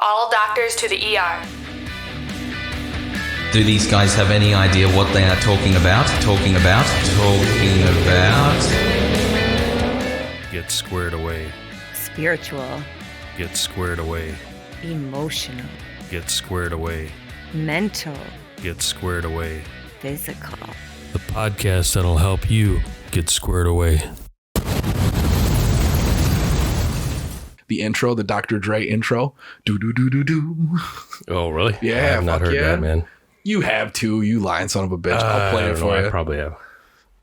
All doctors to the ER. Do these guys have any idea what they are talking about? Get squared away. Spiritual. Get squared away. Emotional. Get squared away. Mental. Get squared away. Physical. The podcast that'll help you get squared away. The intro, the Dr. Dre intro. Do. Oh, really? Yeah, I have not heard that, man. You have to, you lying son of a bitch. I'll play it for you. I probably have.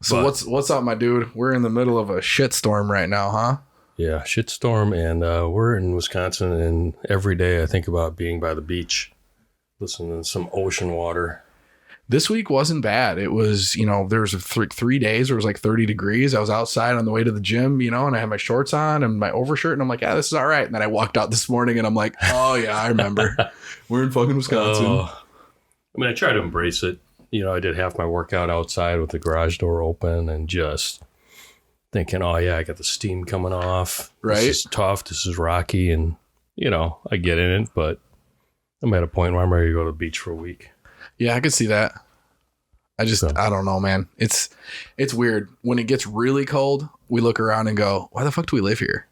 So what's up, my dude? We're in the middle of a shitstorm right now, huh? Yeah, shitstorm, and we're in Wisconsin, and every day I think about being by the beach, listening to some ocean water. This week wasn't bad. It was, there was 3 days where it was like 30 degrees. I was outside on the way to the gym, and I had my shorts on and my overshirt, and I'm like, yeah, this is all right. And then I walked out this morning and I'm like, oh yeah, I remember. We're in fucking Wisconsin. I try to embrace it. I did half my workout outside with the garage door open and just thinking, oh yeah, I got the steam coming off. Right. This is tough. This is rocky. And, I get in it, but I'm at a point where I'm ready to go to the beach for a week. Yeah, I could see that. I don't know, man. It's weird. When it gets really cold, we look around and go, why the fuck do we live here?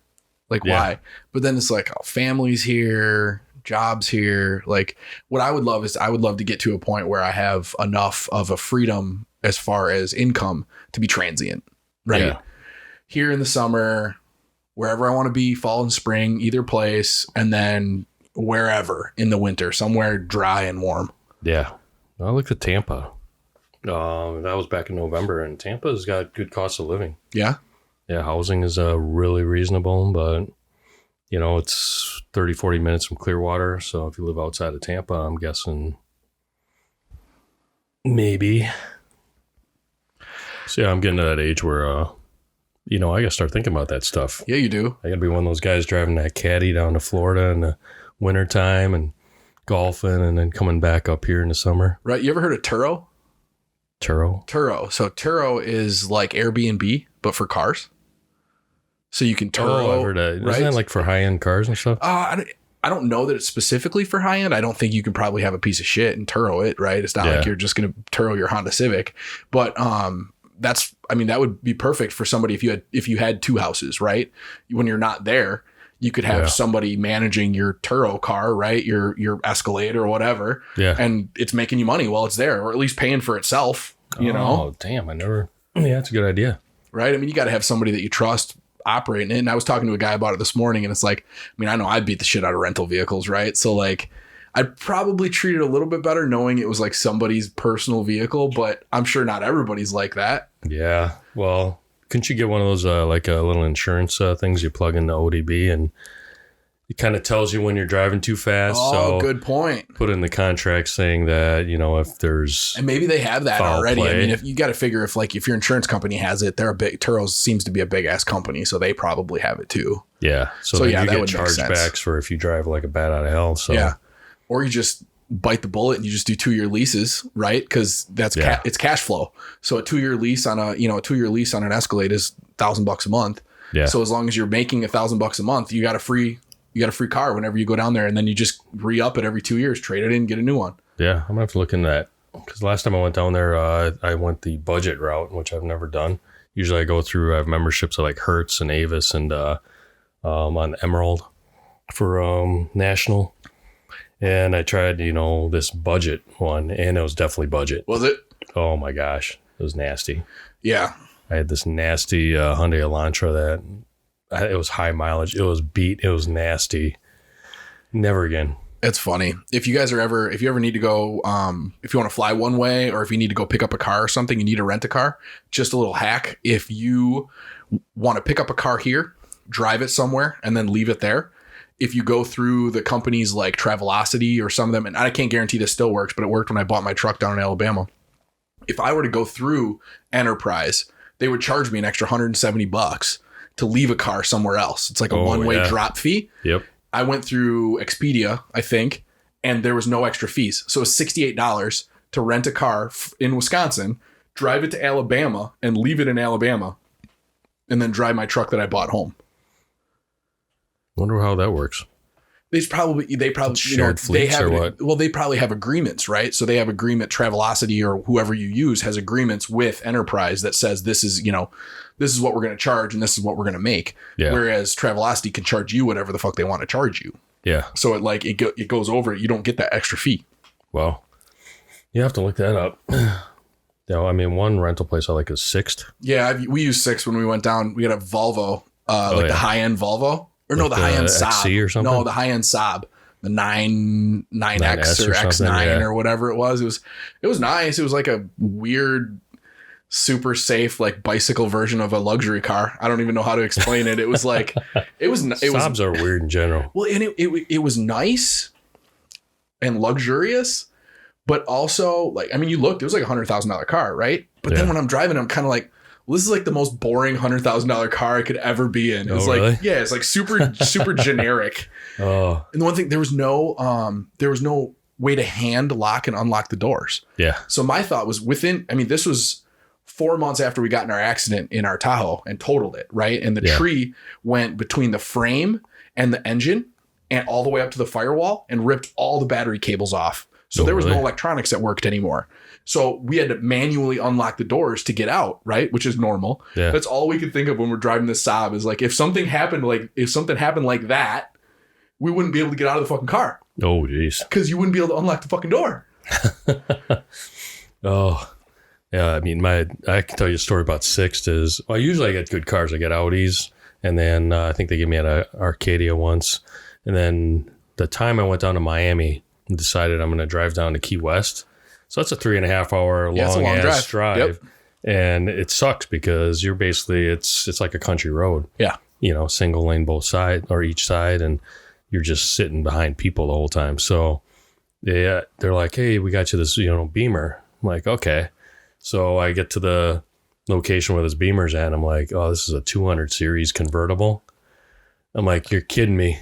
Like, why? But then it's like, oh, family's here, jobs here. Like, what I would love is I would love to get to a point where I have enough of a freedom as far as income to be transient, right? Yeah. Here in the summer, wherever I want to be, fall and spring, either place, and then wherever in the winter, somewhere dry and warm. Yeah. I looked at Tampa. That was back in November, and Tampa's got good cost of living. Yeah. Yeah. Housing is really reasonable, but it's 30, 40 minutes from Clearwater. So if you live outside of Tampa, I'm guessing maybe. So yeah, I'm getting to that age where, I got to start thinking about that stuff. Yeah, you do. I got to be one of those guys driving that caddy down to Florida in the wintertime and golfing and then coming back up here in the summer. Right. You ever heard of Turo? Turo. So Turo is like Airbnb, but for cars. So you can Turo. Oh, I've heard that. Isn't that like for high-end cars and stuff? I don't know that it's specifically for high-end. I don't think you can probably have a piece of shit and Turo it, right? It's not like you're just going to Turo your Honda Civic. But that would be perfect for somebody if you had 2 houses, right? When you're not there, you could have somebody managing your Turo car, right? Your Escalade or whatever. Yeah. And it's making you money while it's there, or at least paying for itself, Oh, damn. Yeah, that's a good idea. Right? You got to have somebody that you trust operating it. And I was talking to a guy about it this morning, and it's like, I know I beat the shit out of rental vehicles, right? So like, I'd probably treat it a little bit better knowing it was like somebody's personal vehicle, but I'm sure not everybody's like that. Yeah. Well, couldn't you get one of those like a little insurance things you plug into ODB and it kind of tells you when you're driving too fast? Oh, good point. Put in the contract saying that, if there's and maybe they have that already. Play. If you got to figure if your insurance company has it, they're a big Turo's seems to be a big ass company, so they probably have it too. Yeah. So yeah, you that get would make sense. chargebacks for if you drive like a bat out of hell. So yeah, or you just bite the bullet and you just do 2-year leases, right? Because that's it's cash flow. So a 2-year lease on an Escalade is $1,000 a month. Yeah. So as long as you're making $1,000 a month, you got a free car whenever you go down there, and then you just re-up it every 2 years, trade it in, get a new one. Yeah, I'm gonna have to look into that because last time I went down there, I went the budget route, which I've never done. Usually I have memberships at like Hertz and Avis and on Emerald for National. And I tried, this budget one, and it was definitely budget. Was it? Oh my gosh, it was nasty. Yeah. I had this nasty Hyundai Elantra that it was high mileage. It was beat. It was nasty. Never again. It's funny. If you ever need to go, if you want to fly one way, or if you need to go pick up a car or something, you need to rent a car. Just a little hack. If you want to pick up a car here, drive it somewhere, and then leave it there. If you go through the companies like Travelocity or some of them, and I can't guarantee this still works, but it worked when I bought my truck down in Alabama. If I were to go through Enterprise, they would charge me an extra $170 to leave a car somewhere else. It's like a one-way drop fee. Yep. I went through Expedia, I think, and there was no extra fees. So it's $68 to rent a car in Wisconsin, drive it to Alabama, and leave it in Alabama, and then drive my truck that I bought home. Wonder how that works. They probably shared fleets they have or what? Well, they probably have agreements, right? So they have agreement. Travelocity or whoever you use has agreements with Enterprise that says this is what we're going to charge and this is what we're going to make. Yeah. Whereas Travelocity can charge you whatever the fuck they want to charge you. Yeah. So it goes over. You don't get that extra fee. Well, you have to look that up. I mean, one rental place I like is Sixt. Yeah, we used Sixt when we went down. We got a Volvo, the high end Volvo. Or no, the high end Saab. XC or something? No, the high end Saab. The 9X or or X9 or whatever it was. It was nice. It was like a weird, super safe, like bicycle version of a luxury car. I don't even know how to explain it. It was like, Saabs are weird in general. Well, and it was nice and luxurious, but also like, I mean, it was like $100,000 car, right? But then when I'm driving, I'm kind of like, well, this is like the most boring $100,000 car I could ever be in. It's really? It's like super generic. Oh, And the one thing, there was no way to hand lock and unlock the doors. yeah. So my thought was this was 4 months after we got in our accident in our Tahoe and totaled it, right? And the tree went between the frame and the engine and all the way up to the firewall and ripped all the battery cables off. So there was no electronics that worked anymore. So we had to manually unlock the doors to get out, right? Which is normal. Yeah. That's all we could think of when we're driving this Saab is like, if something happened like that, we wouldn't be able to get out of the fucking car. Oh, geez. Because you wouldn't be able to unlock the fucking door. Oh, yeah. I mean, I can tell you a story about Sixt is, well, usually I get good cars. I get Audis. And then I think they gave me an Arcadia once. And then the time I went down to Miami and decided I'm going to drive down to Key West. So that's a 3.5 hour long ass drive. Yep. And it sucks because you're basically, it's like a country road. Yeah. Single lane both sides or each side. And you're just sitting behind people the whole time. So they're like, hey, we got you this, Beamer. I'm like, okay. So I get to the location where this Beamer's at. And I'm like, oh, this is a 200 series convertible. I'm like, you're kidding me.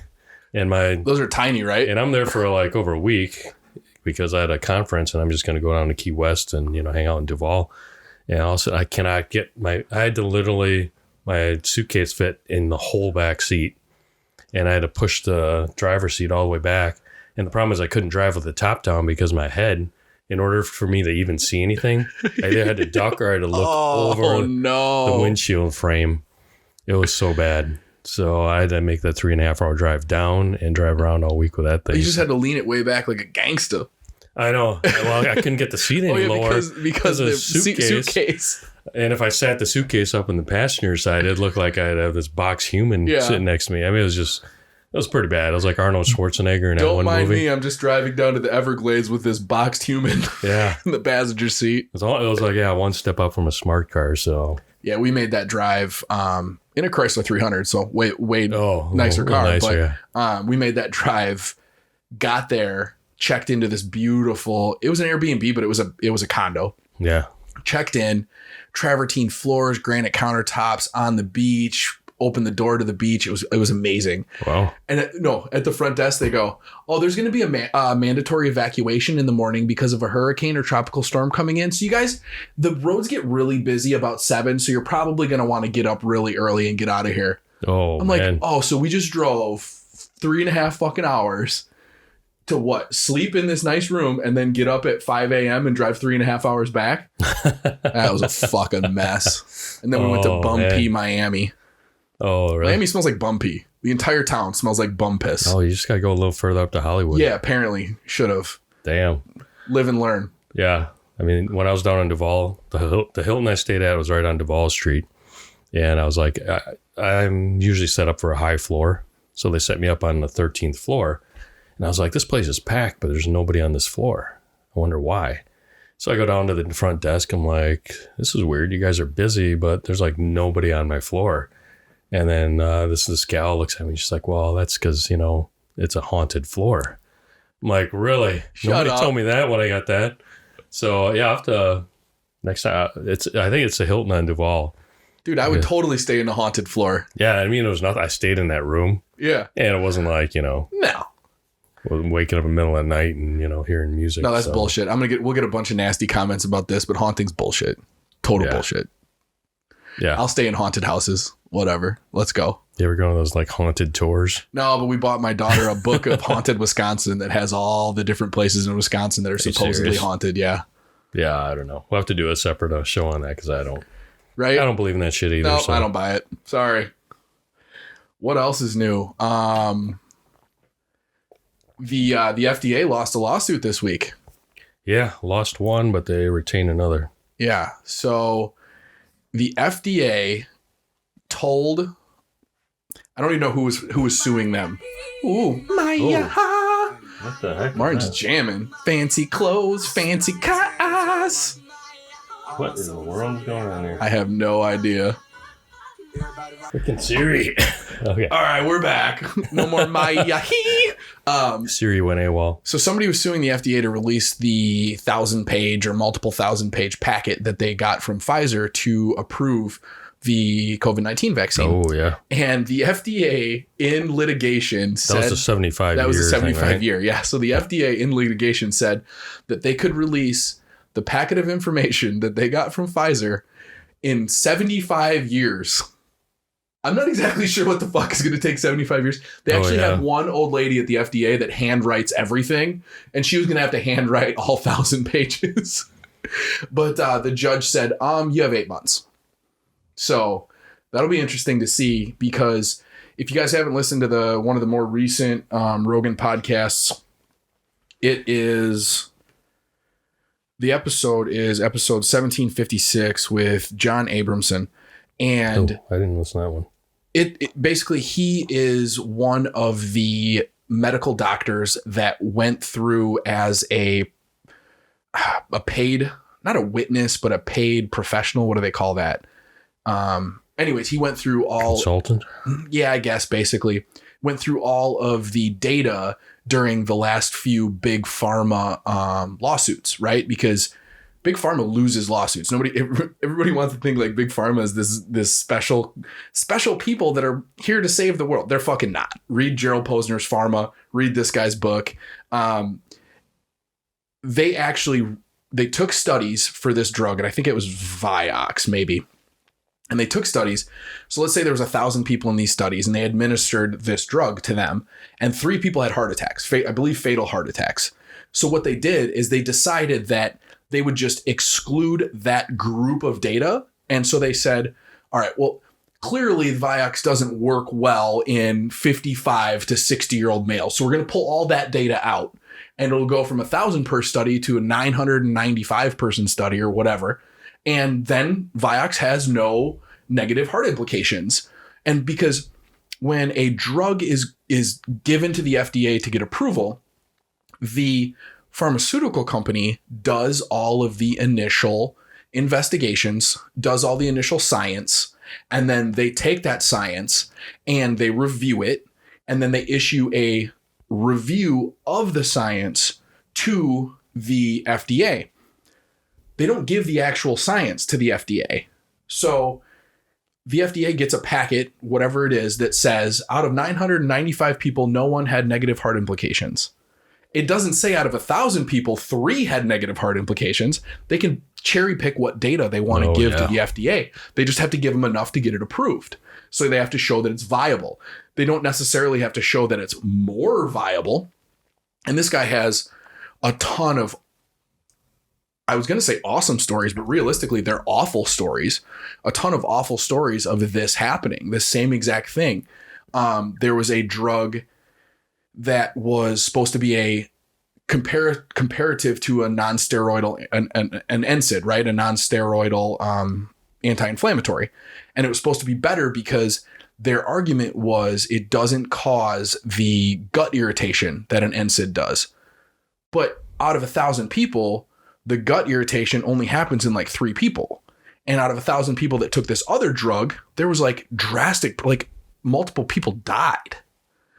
And those are tiny, right? And I'm there for like over a week because I had a conference and I'm just going to go down to Key West and, hang out in Duval. And also I cannot get I had to literally, my suitcase fit in the whole back seat. And I had to push the driver's seat all the way back. And the problem is I couldn't drive with the top down because my head, in order for me to even see anything, I either had to duck or I had to look over the windshield frame. It was so bad. So I had to make that 3.5 hour drive down and drive around all week with that thing. You just had to lean it way back like a gangster. I know. Well, I couldn't get the seat any lower because of the suitcase. And if I sat the suitcase up on the passenger side, it'd look like I'd have this box human sitting next to me. I mean, it was pretty bad. It was like Arnold Schwarzenegger in that one movie. Don't mind me. I'm just driving down to the Everglades with this boxed human in the passenger seat. It was like, one step up from a smart car. So yeah, we made that drive in a Chrysler 300. So way nicer car. Nicer, but we made that drive, got there, checked into this beautiful, it was an Airbnb, but it was a condo. Yeah. Checked in, travertine floors, granite countertops on the beach, opened the door to the beach. It was amazing. Wow. And at the front desk, they go, oh, there's going to be a mandatory evacuation in the morning because of a hurricane or tropical storm coming in. So you guys, the roads get really busy about 7. So you're probably going to want to get up really early and get out of here. Oh, I'm like, so we just drove 3.5 fucking hours to what? Sleep in this nice room and then get up at 5 a.m. and drive 3.5 hours back. That was a fucking mess. And then we went to Bum Pee, Miami. Oh, really? Miami smells like bum pee. The entire town smells like bum piss. Oh, you just got to go a little further up to Hollywood. Yeah, apparently. Should have. Damn. Live and learn. Yeah. I mean, when I was down in Duval, the Hilton I stayed at was right on Duval Street. And I was like, I'm usually set up for a high floor. So they set me up on the 13th floor. And I was like, this place is packed, but there's nobody on this floor. I wonder why. So I go down to the front desk. I'm like, this is weird. You guys are busy, but there's like nobody on my floor. And then this gal looks at me. She's like, well, that's because, it's a haunted floor. I'm like, really? Nobody told me that when I got that. So, yeah, I'll have to, next time, I think it's a Hilton on Duval. Dude, I would totally stay in the haunted floor. Yeah, I mean, it was nothing. I stayed in that room. Yeah. And it wasn't like, No. Waking up in the middle of the night and, hearing music. No, that's bullshit. We'll get a bunch of nasty comments about this, but haunting's bullshit. Total bullshit. Yeah. I'll stay in haunted houses. Whatever. Let's go. You ever go on those like haunted tours? No, but we bought my daughter a book of Haunted Wisconsin that has all the different places in Wisconsin that are supposedly serious? haunted. Yeah. Yeah, I don't know. We'll have to do a separate show on that because I don't believe in that shit either. No, so. I don't buy it. Sorry. What else is new? The FDA lost a lawsuit this week. Yeah, lost one, but they retain another. Yeah. So the FDA told, I don't even know who was suing them. Ooh, Maya. What the heck? Martin's jamming. Fancy clothes, fancy cars. What in the world is going on here? I have no idea. Freaking Siri. Okay. All right, we're back. No more Maya. Siri went AWOL. So somebody was suing the FDA to release the 1,000-page or multiple 1,000-page packet that they got from Pfizer to approve the COVID-19 vaccine. Oh, yeah. And the FDA in litigation said... That was a 75 year. That was a 75 thing, right? year, yeah. So the FDA in litigation said that they could release the packet of information that they got from Pfizer in 75 years. I'm not exactly sure what the fuck is going to take 75 years. They actually had one old lady at the FDA that handwrites everything, and she was going to have to handwrite all 1,000 pages. But the judge said, you have 8 months. So that'll be interesting to see, because if you guys haven't listened to one of the more recent Rogan podcasts, the episode is episode 1756 with John Abramson. And I didn't listen to that one. It basically, he is one of the medical doctors that went through as a paid, not a witness, but a paid professional. What do they call that? Anyways, he went through all consultant. Yeah, I guess basically went through all of the data during the last few big pharma lawsuits, right? Because Big Pharma loses lawsuits. Everybody wants to think like Big Pharma is this special people that are here to save the world. They're fucking not. Read Gerald Posner's Pharma. Read this guy's book. They took studies for this drug, and I think it was Vioxx maybe. And they took studies. So let's say there was 1,000 people in these studies, and they administered this drug to them, and 3 people had heart attacks. I believe fatal heart attacks. So what they did is they decided that they would just exclude that group of data. And so they said, all right, well, clearly Vioxx doesn't work well in 55 to 60-year-old males. So we're going to pull all that data out, and it'll go from 1,000 per study to a 995 person study or whatever. And then Vioxx has no negative heart implications. And because when a drug is given to the FDA to get approval, the pharmaceutical company does all of the initial investigations, does all the initial science, and then they take that science and they review it, and then they issue a review of the science to the FDA. They don't give the actual science to the FDA. So the FDA gets a packet, whatever it is, that says out of 995 people, no one had negative heart implications. It doesn't say out of 1,000 people, 3 had negative heart implications. They can cherry pick what data they want to give to the FDA. They just have to give them enough to get it approved. So they have to show that it's viable. They don't necessarily have to show that it's more viable. And this guy has a ton of, I was going to say awesome stories, but realistically, they're awful stories. A ton of awful stories of this happening, the same exact thing. There was a drug that was supposed to be a comparative to a non-steroidal, an NSAID, right? A non-steroidal anti-inflammatory. And it was supposed to be better because their argument was it doesn't cause the gut irritation that an NSAID does. But out of 1,000 people, the gut irritation only happens in like 3 people. And out of 1,000 people that took this other drug, there was like drastic, like multiple people died.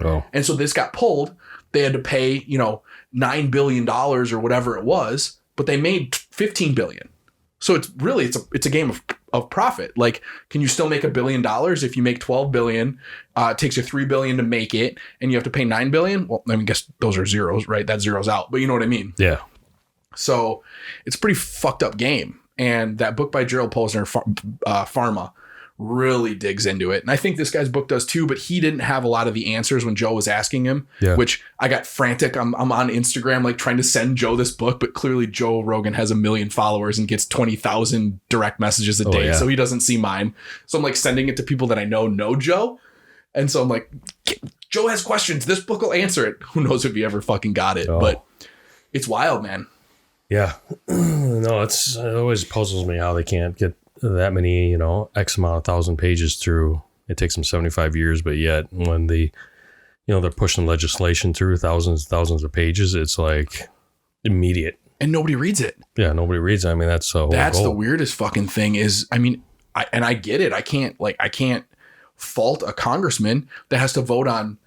Oh. And so this got pulled. They had to pay, $9 billion or whatever it was, but they made $15 billion. So it's a game of profit. Like, can you still make $1 billion if you make $12 billion? It takes you $3 billion to make it, and you have to pay $9 billion. Well, I mean, guess those are zeros, right? That zeroes out, but you know what I mean? Yeah. So it's a pretty fucked up game. And that book by Gerald Posner, Pharma, really digs into it. And I think this guy's book does too, but he didn't have a lot of the answers when Joe was asking him, which I got frantic. I'm on Instagram, like trying to send Joe this book, but clearly Joe Rogan has 1 million followers and gets 20,000 direct messages a day. So he doesn't see mine. So I'm like sending it to people that I know Joe. And so I'm like, Joe has questions. This book will answer it. Who knows if he ever fucking got it, but it's wild, man. Yeah. No, it always puzzles me how they can't get that many, X amount of 1,000 pages through. It takes them 75 years, but yet when they're pushing legislation through thousands of pages, it's like immediate. And nobody reads it. Yeah, nobody reads it. I mean, that's the whole goal. The weirdest fucking thing is, I mean, I get it. I can't fault a congressman that has to vote on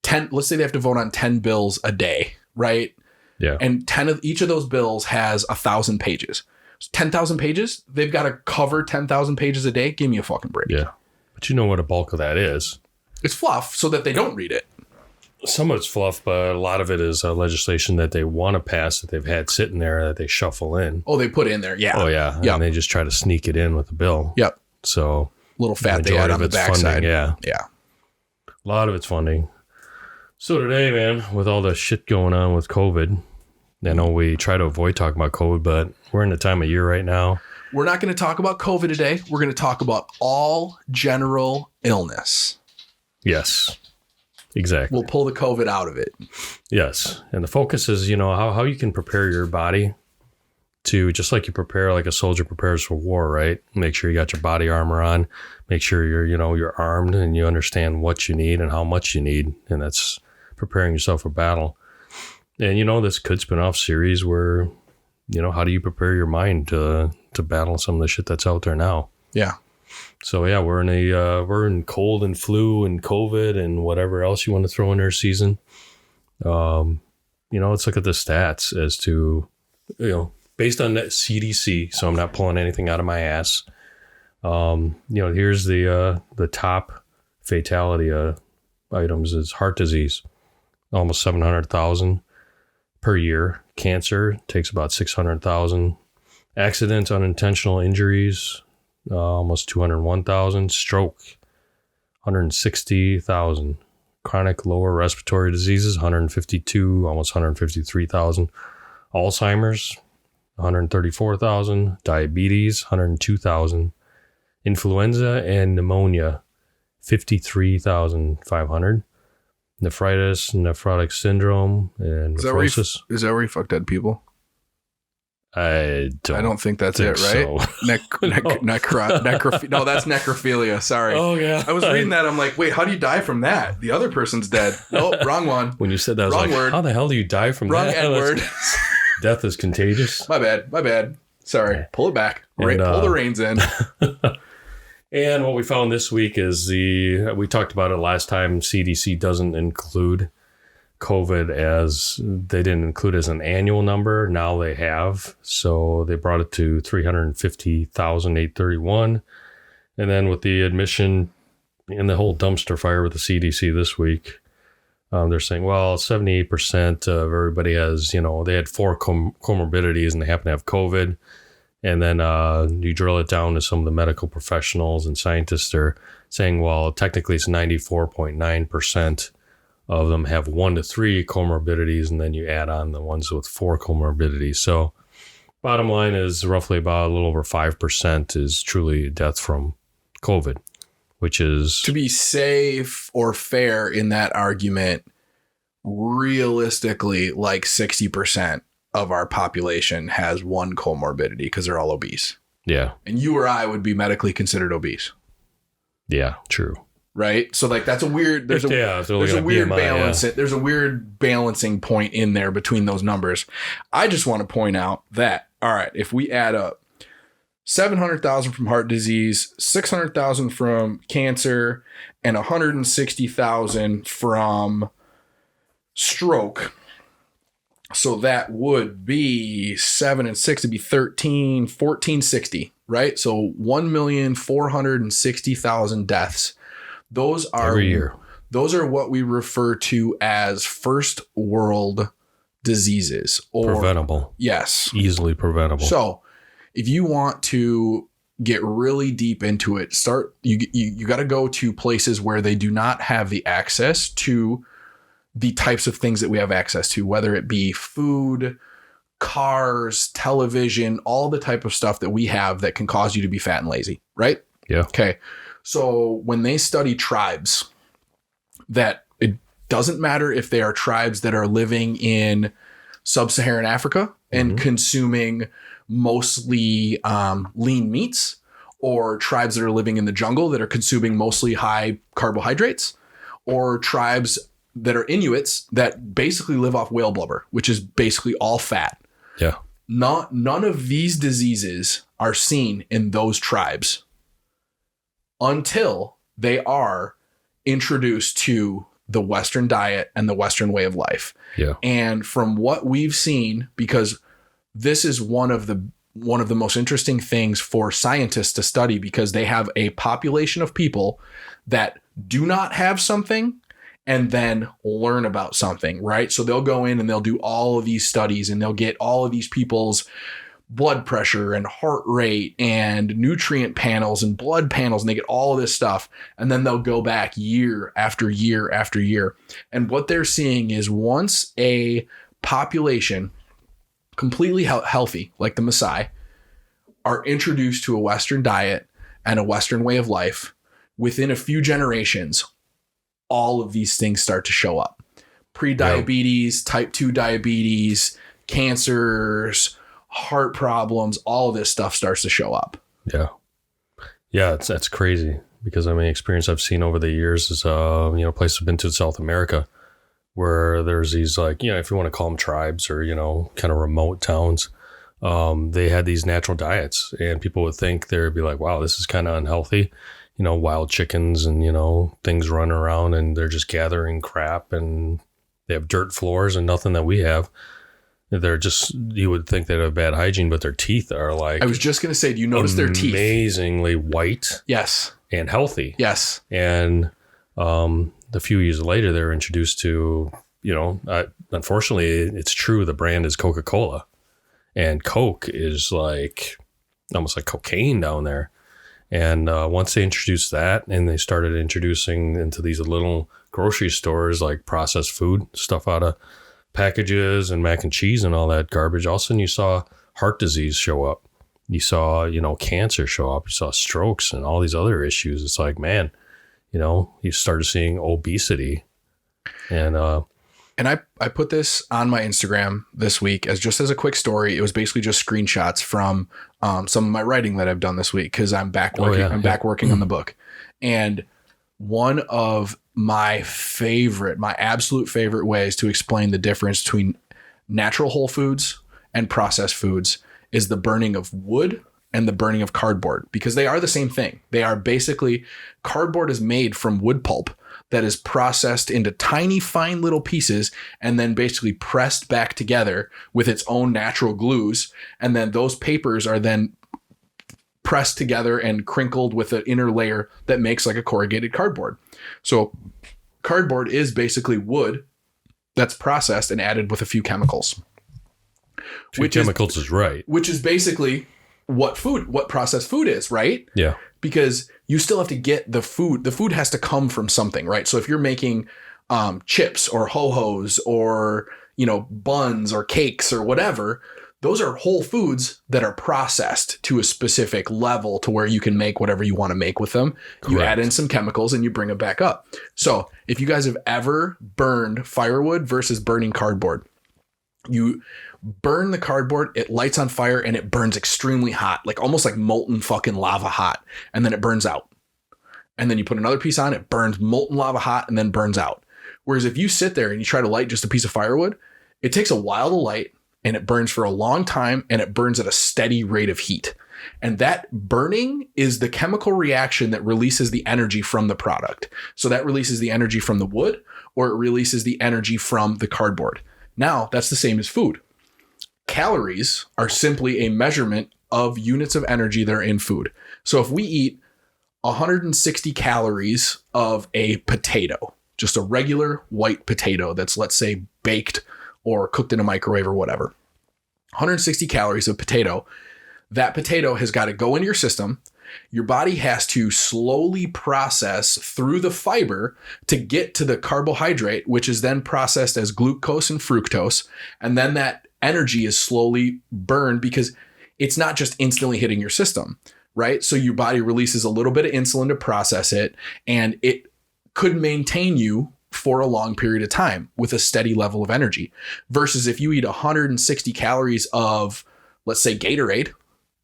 10. Let's say they have to vote on 10 bills a day, right? Yeah. And 10 of each of those bills has 1,000 pages. 10,000 pages. They've got to cover 10,000 pages a day. Give me a fucking break. Yeah. But you know what a bulk of that is? It's fluff so that they don't read it. Some of it's fluff, but a lot of it is legislation that they want to pass that they've had sitting there that they shuffle in. Oh, they put in there. Yeah. Oh, yeah. Yep. And they just try to sneak it in with the bill. Yep. So little fat they add on the backside. Yeah. Yeah. A lot of it's funding. So today, man, with all the shit going on with COVID, I know we try to avoid talking about COVID, but we're in a time of year right now. We're not going to talk about COVID today. We're going to talk about all general illness. Yes, exactly. We'll pull the COVID out of it. Yes. And the focus is, how you can prepare your body to, just like you prepare, like a soldier prepares for war, right? Make sure you got your body armor on. Make sure you're armed and you understand what you need and how much you need. And that's preparing yourself for battle. And, this could spin off series where, how do you prepare your mind to battle some of the shit that's out there now? Yeah. So, yeah, we're in cold and flu and COVID and whatever else you want to throw in there season. Let's look at the stats as to, based on that CDC. So I'm not pulling anything out of my ass. Here's the top fatality items is heart disease, almost 700,000. Per year. Cancer takes about 600,000. Accidents, unintentional injuries, almost 201,000. Stroke, 160,000. Chronic lower respiratory diseases, 152, almost 153,000. Alzheimer's, 134,000. Diabetes, 102,000. Influenza and pneumonia, 53,500. Nephritis, nephrotic syndrome, and nephrosis. Is that where you fuck dead people? I don't think that's it, right? So. No, that's necrophilia. Sorry. Oh, yeah. I was reading that. I'm like, wait, how do you die from that? The other person's dead. Nope, wrong one. When you said that, I was wrong like, word. how the hell do you die from wrong that? Wrong N-word. Death is contagious. My bad. Sorry. Pull it back. Pull the reins in. And what we found this week is we talked about it last time, CDC doesn't include COVID they didn't include as an annual number. Now they have. So they brought it to 350,831. And then with the admission and the whole dumpster fire with the CDC this week, they're saying, well, 78% of everybody has, they had 4 comorbidities and they happen to have COVID. And then you drill it down to some of the medical professionals and scientists are saying, well, technically it's 94.9% of them have 1 to 3 comorbidities. And then you add on the ones with 4 comorbidities. So bottom line is roughly about a little over 5% is truly death from COVID, which is... To be safe or fair in that argument, realistically, like 60% of our population has 1 comorbidity because they're all obese. Yeah. And you or I would be medically considered obese. Yeah, true. Right? So like that's a weird there's a weird balance. Yeah. There's a weird balancing point in there between those numbers. I just want to point out that, all right, if we add up 700,000 from heart disease, 600,000 from cancer, and 160,000 from stroke. So that would be 7 and 6 would be 1460, right? So 1,460,000 deaths. Those are every year. Those are what we refer to as first world diseases or preventable. Yes. Easily preventable. So if you want to get really deep into it, you got to go to places where they do not have the access to the types of things that we have access to, whether it be food, cars, television, all the type of stuff that we have that can cause you to be fat and lazy, right? Yeah. Okay. So when they study tribes, that it doesn't matter if they are tribes that are living in sub-Saharan Africa and consuming mostly lean meats, or tribes that are living in the jungle that are consuming mostly high carbohydrates, or tribes that are Inuits that basically live off whale blubber, which is basically all fat. Yeah. None of these diseases are seen in those tribes until they are introduced to the Western diet and the Western way of life. Yeah. And from what we've seen, because this is one of the most interesting things for scientists to study, because they have a population of people that do not have something and then learn about something, right? So they'll go in and they'll do all of these studies, and they'll get all of these people's blood pressure and heart rate and nutrient panels and blood panels, and they get all of this stuff. And then they'll go back year after year after year. And what they're seeing is, once a population completely healthy, like the Maasai, are introduced to a Western diet and a Western way of life, within a few generations, all of these things start to show up. Pre-diabetes, type 2 diabetes, cancers, heart problems, all of this stuff starts to show up. Yeah. Yeah, that's crazy, because experience I've seen over the years is, places I've been to in South America where there's these, like, if you want to call them tribes or, kind of remote towns, they had these natural diets, and people would think they'd be like, wow, this is kind of unhealthy. Wild chickens and, things running around, and they're just gathering crap, and they have dirt floors and nothing that we have. They're just, you would think they have bad hygiene, but their teeth are like, I was just going to say, do you notice their teeth? Amazingly white. Yes. And healthy. Yes. And a few years later, they were introduced to, unfortunately, it's true, the brand is Coca-Cola. And Coke is like almost like cocaine down there. And once they introduced that, and they started introducing into these little grocery stores, like processed food, stuff out of packages and mac and cheese and all that garbage, all of a sudden you saw heart disease show up. You saw, cancer show up. You saw strokes and all these other issues. It's like, man, you started seeing obesity. And I put this on my Instagram this week as a quick story. It was basically just screenshots from some of my writing that I've done this week, because I'm back working. Back working on the book. And one of my absolute favorite ways to explain the difference between natural whole foods and processed foods is the burning of wood and the burning of cardboard, because they are the same thing. They are basically, cardboard is made from wood pulp that is processed into tiny, fine little pieces, and then basically pressed back together with its own natural glues. And then those papers are then pressed together and crinkled with an inner layer that makes like a corrugated cardboard. So cardboard is basically wood that's processed and added with a few chemicals. Which is right. Which is basically what processed food is, right? Yeah. Because you still have to get the food. The food has to come from something, right? So if you're making chips or ho-hos or, buns or cakes or whatever, those are whole foods that are processed to a specific level to where you can make whatever you want to make with them. Correct. You add in some chemicals and you bring it back up. So if you guys have ever burned firewood versus burning cardboard, you burn the cardboard, it lights on fire, and it burns extremely hot, like almost like molten fucking lava hot. And then it burns out. And then you put another piece on, it burns molten lava hot and then burns out. Whereas if you sit there and you try to light just a piece of firewood, it takes a while to light, and it burns for a long time, and it burns at a steady rate of heat. And that burning is the chemical reaction that releases the energy from the product. So that releases the energy from the wood, or it releases the energy from the cardboard. Now, that's the same as food. Calories are simply a measurement of units of energy that are in food. So if we eat 160 calories of a potato, just a regular white potato that's, let's say, baked or cooked in a microwave or whatever, 160 calories of potato, That potato has got to go into your system. Your body has to slowly process through the fiber to get to the carbohydrate, which is then processed as glucose and fructose. And then that energy is slowly burned because it's not just instantly hitting your system, right? So your body releases a little bit of insulin to process it, and it could maintain you for a long period of time with a steady level of energy. Versus if you eat 160 calories of, let's say, Gatorade,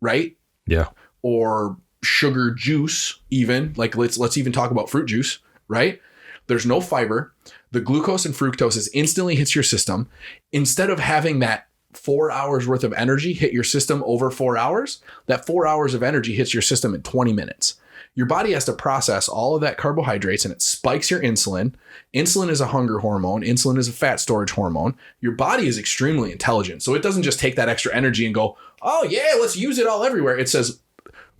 right? Yeah. Or sugar juice, even like let's even talk about fruit juice, right? There's no fiber. The glucose and fructose is instantly hits your system. Instead of having that 4 hours worth of energy hit your system over 4 hours, that 4 hours of energy hits your system in 20 minutes. Your body has to process all of that carbohydrates and it spikes your insulin. Insulin is a hunger hormone. Insulin is a fat storage hormone. Your body is extremely intelligent. So it doesn't just take that extra energy and go, oh yeah, let's use it all everywhere. It says,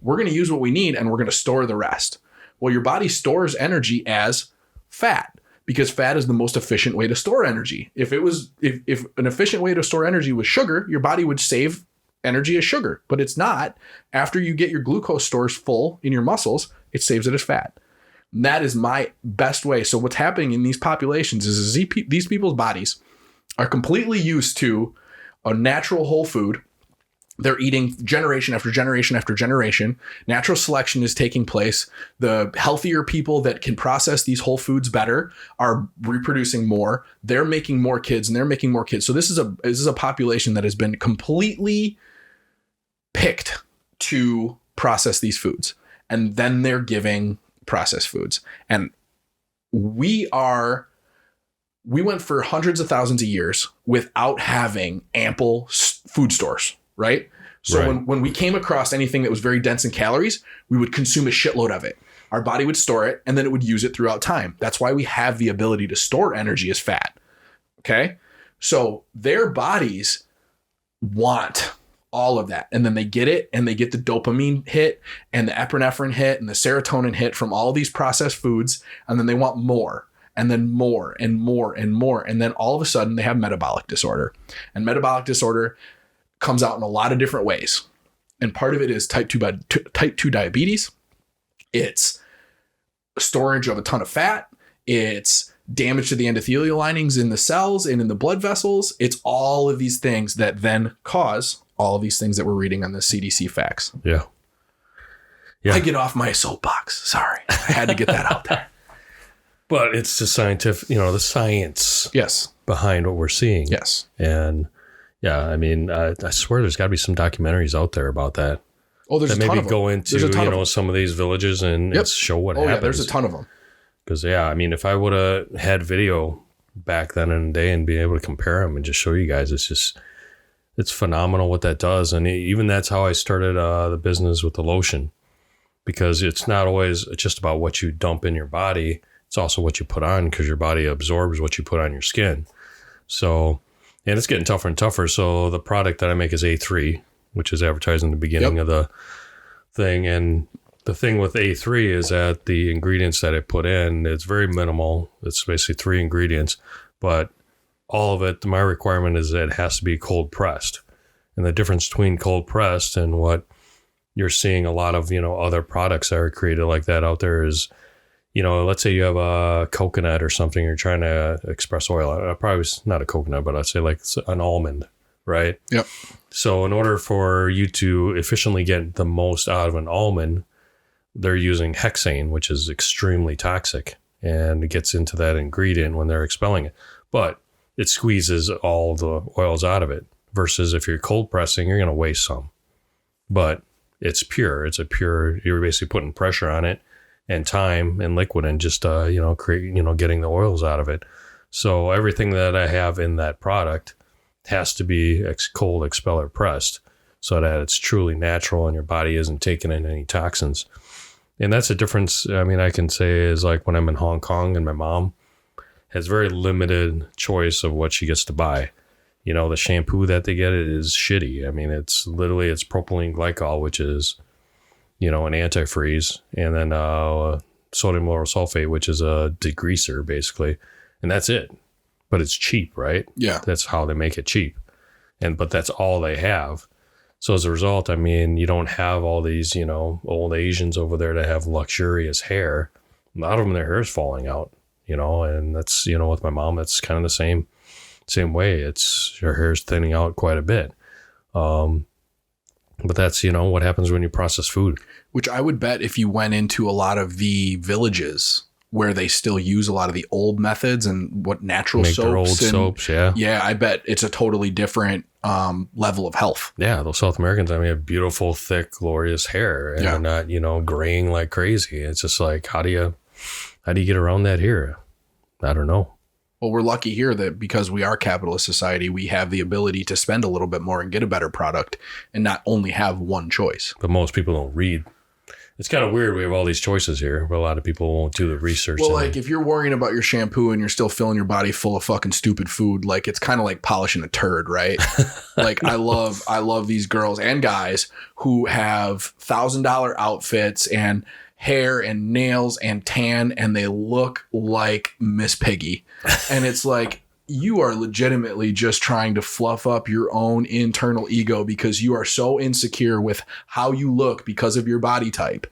we're going to use what we need and we're going to store the rest. Well, your body stores energy as fat because fat is the most efficient way to store energy. If an efficient way to store energy was sugar, your body would save energy as sugar, but it's not. After you get your glucose stores full in your muscles, it saves it as fat. And that is my best way. So what's happening in these populations is these people's bodies are completely used to a natural whole food. They're eating generation after generation after generation. Natural selection is taking place. The healthier people that can process these whole foods better are reproducing more. They're making more kids and they're making more kids. So this is a population that has been completely picked to process these foods. And then they're giving processed foods. And we went for hundreds of thousands of years without having ample food stores. Right. So Right. when we came across anything that was very dense in calories, we would consume a shitload of it. Our body would store it and then it would use it throughout time. That's why we have the ability to store energy as fat. Okay. So their bodies want all of that. And then they get it and they get the dopamine hit and the epinephrine hit and the serotonin hit from all these processed foods. And then they want more. And then more and more and more. And then all of a sudden they have metabolic disorder. And metabolic disorder comes out in a lot of different ways. And part of it is type 2 diabetes. It's storage of a ton of fat. It's damage to the endothelial linings in the cells and in the blood vessels. It's all of these things that then cause all of these things that we're reading on the CDC facts. Yeah. I get off my soapbox. Sorry. I had to get that out there. But it's the scientific, the science Yes. behind what we're seeing. Yes. And yeah, I mean, I swear there's got to be some documentaries out there about that. Oh, there's that a ton maybe of them. go into, some of these villages and show what happens. Yeah, there's a ton of them. Because, I mean, if I would have had video back then in the day and be able to compare them and just show you guys, it's phenomenal what that does. And even that's how I started the business with the lotion, because it's not always just about what you dump in your body. It's also what you put on, because your body absorbs what you put on your skin. So, and it's getting tougher and tougher. So the product that I make is A3, which is advertised in the beginning of the thing. And the thing with A3 is that the ingredients that I put in, it's very minimal. It's basically 3 ingredients, but all of it, my requirement is that it has to be cold pressed. And the difference between cold pressed and what you're seeing a lot of, other products that are created like that out there is, let's say you have a coconut or something, you're trying to express oil. Probably not a coconut, but I'd say like an almond, right? Yep. So in order for you to efficiently get the most out of an almond, they're using hexane, which is extremely toxic, and it gets into that ingredient when they're expelling it. But it squeezes all the oils out of it, versus if you're cold pressing, you're going to waste some. But it's pure. You're basically putting pressure on it and time and liquid and just, getting the oils out of it. So everything that I have in that product has to be cold expeller pressed so that it's truly natural and your body isn't taking in any toxins. And that's a difference. I mean, I can say is like when I'm in Hong Kong and my mom has very limited choice of what she gets to buy. The shampoo that they get is shitty. I mean, it's propylene glycol, which is, an antifreeze, and then sodium lauryl sulfate, which is a degreaser, basically. And that's it. But it's cheap, right? Yeah. That's how they make it cheap. But that's all they have. So as a result, I mean, you don't have all these, old Asians over there that have luxurious hair. A lot of them, their hair is falling out, and that's, with my mom, that's kind of the same way. It's her hair's thinning out quite a bit. But that's, what happens when you process food. Which I would bet if you went into a lot of the villages where they still use a lot of the old methods and what natural Make soaps. their old soaps, yeah. Yeah, I bet it's a totally different level of health. Yeah, those South Americans, I mean, have beautiful, thick, glorious hair. And they're not, graying like crazy. It's just like, how do you get around that here? I don't know. Well, we're lucky here that because we are a capitalist society, we have the ability to spend a little bit more and get a better product and not only have one choice. But most people don't read. It's kind of weird. We have all these choices here, but a lot of people won't do the research. Well, like if you're worrying about your shampoo and you're still filling your body full of fucking stupid food, like it's kind of like polishing a turd, right? Like I love these girls and guys who have $1,000 outfits and hair and nails and tan, and they look like Miss Piggy. And it's like, you are legitimately just trying to fluff up your own internal ego because you are so insecure with how you look because of your body type.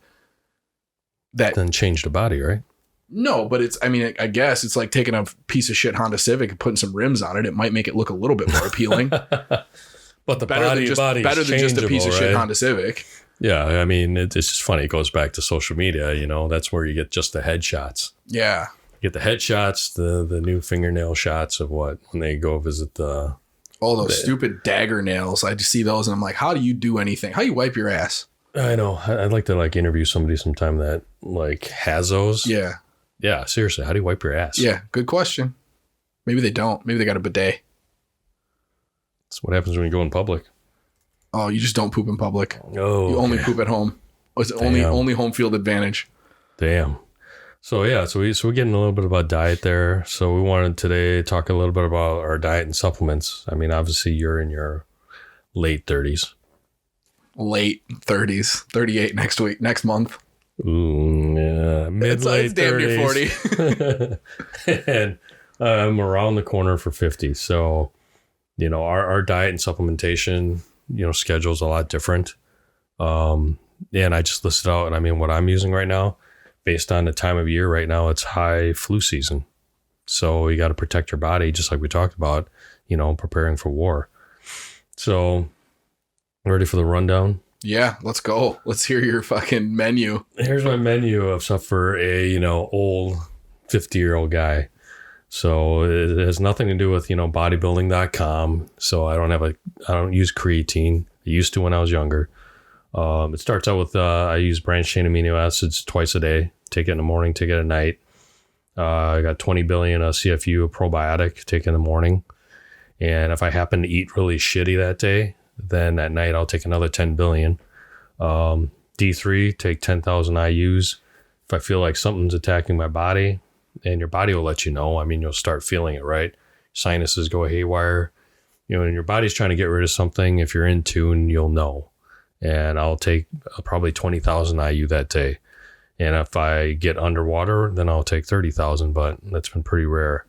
That then change the body, right? No, but I guess it's like taking a piece of shit Honda Civic and putting some rims on it. It might make it look a little bit more appealing. But the better than just a piece of shit Honda Civic. Yeah, I mean, it's just funny. It goes back to social media, that's where you get just the headshots. Yeah. You get the headshots, the new fingernail shots of when they go visit the... Oh, those stupid dagger nails. I just see those and I'm like, how do you do anything? How do you wipe your ass? I know. I'd like to interview somebody sometime that has those. Yeah. Yeah, seriously. How do you wipe your ass? Yeah, good question. Maybe they don't. Maybe they got a bidet. That's what happens when you go in public. Oh, you just don't poop in public. Oh, you only poop at home. It's only home field advantage. Damn. So yeah, so we're getting a little bit about diet there. So we wanted today to talk a little bit about our diet and supplements. I mean, obviously you're in your late 30s. Late 30s, 38 next month. Ooh, yeah, mid-late 30s. Damn near 40. And I'm around the corner for 50. So, our diet and supplementation, schedule is a lot different. And I just listed out, and I mean, what I'm using right now, based on the time of year right now, it's high flu season. So you got to protect your body, just like we talked about, preparing for war. So ready for the rundown? Yeah, let's go. Let's hear your fucking menu. Here's my menu of stuff for a, old 50-year-old guy. So it has nothing to do with, bodybuilding.com. So I don't use creatine. I used to when I was younger. It starts out with, I use branched chain amino acids twice a day. Take it in the morning, take it at night. I got 20 billion CFU, a probiotic, take it in the morning. And if I happen to eat really shitty that day, then at night I'll take another 10 billion. D3, take 10,000 IUs. If I feel like something's attacking my body, and your body will let you know. I mean, you'll start feeling it, right? Sinuses go haywire. And your body's trying to get rid of something. If you're in tune, you'll know. And I'll take probably 20,000 IU that day. And if I get underwater, then I'll take 30,000, but that's been pretty rare.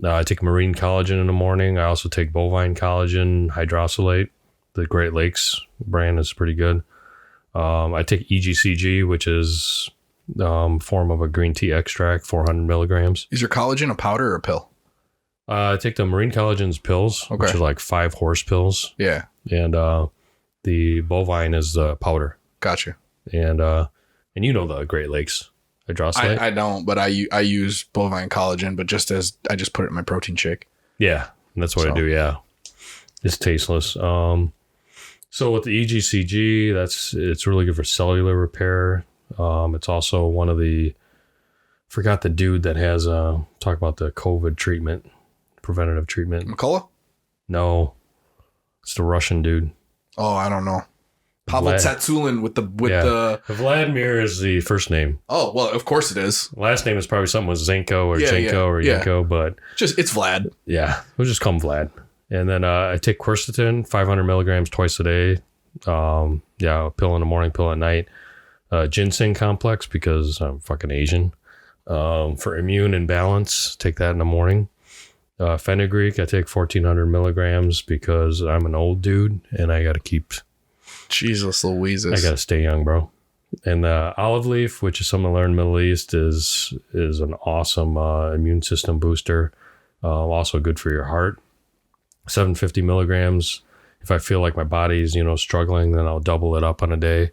I take marine collagen in the morning. I also take bovine collagen hydrolysate. The Great Lakes brand is pretty good. I take EGCG, which is form of a green tea extract, 400 milligrams. Is your collagen a powder or a pill? I take the marine collagen's pills, which are like 5 horse pills. Yeah. And the bovine is the powder. Gotcha. And the Great Lakes hydrolysate. I don't, but I use bovine collagen, but I just put it in my protein shake. Yeah, that's what I do. Yeah, it's tasteless. So with the EGCG, it's really good for cellular repair. It's also one of the, forgot the dude that has talk about the COVID treatment, preventative treatment. McCullough? No, it's the Russian dude. Oh, I don't know. Pavel Tsatsouline with the Vladimir is the first name. Oh, well, of course it is. Last name is probably something with Zenko or Yenko, but it's Vlad. Yeah, we'll just call him Vlad. And then I take quercetin, 500 milligrams twice a day. A pill in the morning, pill at night. Ginseng complex because I'm fucking Asian. For immune and balance, take that in the morning. Fenugreek, I take 1,400 milligrams because I'm an old dude and I got to keep Jesus Louises. I gotta stay young, bro. And the olive leaf, which is something I learned in the Middle East, is an awesome immune system booster. Also good for your heart. 750 milligrams. If I feel like my body's, struggling, then I'll double it up on a day.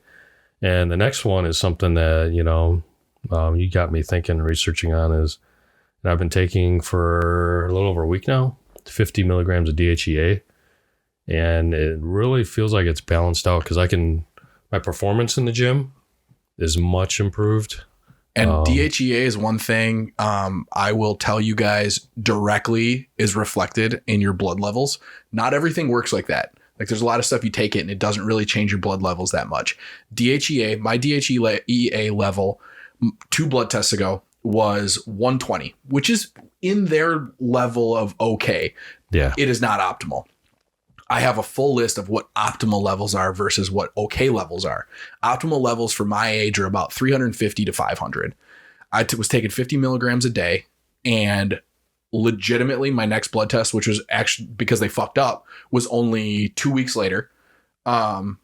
And the next one is something that, you got me thinking, researching on and I've been taking for a little over a week now, 50 milligrams of DHEA. And it really feels like it's balanced out because my performance in the gym is much improved. And DHEA is one thing I will tell you guys directly is reflected in your blood levels. Not everything works like that. Like there's a lot of stuff you take it and it doesn't really change your blood levels that much. DHEA, my DHEA level 2 blood tests ago was 120, which is in their level of okay. Yeah. It is not optimal. I have a full list of what optimal levels are versus what okay levels are. Optimal levels for my age are about 350 to 500. I was taking 50 milligrams a day, and legitimately my next blood test, which was actually because they fucked up, was only 2 weeks later. My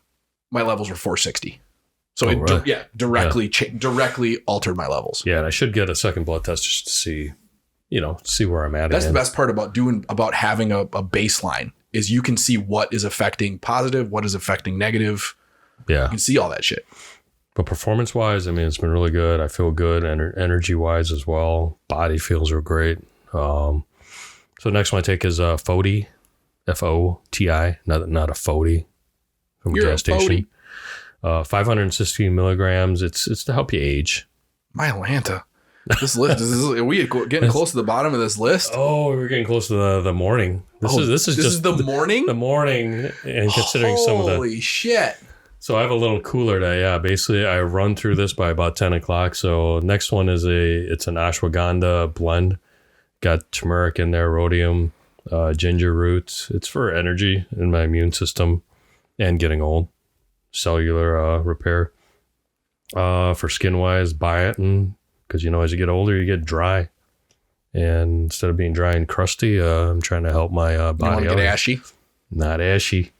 levels were 460. So directly altered my levels. Yeah. And I should get a second blood test just to see where I'm at. That's the best part about having a baseline is you can see what is affecting positive, what is affecting negative. Yeah. You can see all that shit. But performance wise, it's been really good. I feel good energy wise as well. Body feels real great. So the next one I take is FOTI, FOTI, not a FOTI from a gas station. 560 milligrams. It's to help you age. My Atlanta. This list are we getting close to the bottom of this list? Oh, we're getting close to the morning. This is just the morning. The morning, and considering some of the holy shit. So I have a little cooler today. Yeah, basically I run through this by about 10 o'clock. So next one is it's an ashwagandha blend. Got turmeric in there, rhodium, ginger roots. It's for energy in my immune system and getting old, cellular repair. For skin wise, biotin. Because, as you get older, you get dry. And instead of being dry and crusty, I'm trying to help my body out. You want to get ashy? Not ashy.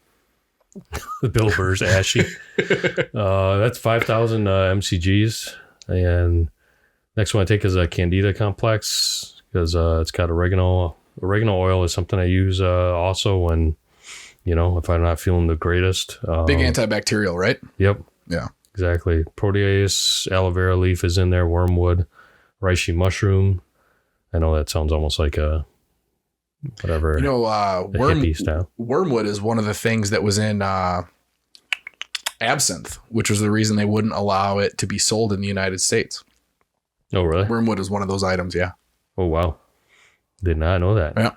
The Bill Burr's ashy. That's 5,000 mcgs. And next one I take is a Candida Complex because it's got oregano. Oregano oil is something I use also when, if I'm not feeling the greatest. Big antibacterial, right? Yep. Yeah. Exactly. Protease, aloe vera leaf is in there, wormwood, reishi mushroom. I know that sounds almost like a whatever. Hippie style. Wormwood is one of the things that was in absinthe, which was the reason they wouldn't allow it to be sold in the United States. Oh, really? Wormwood is one of those items, yeah. Oh, wow. Did not know that. Yeah.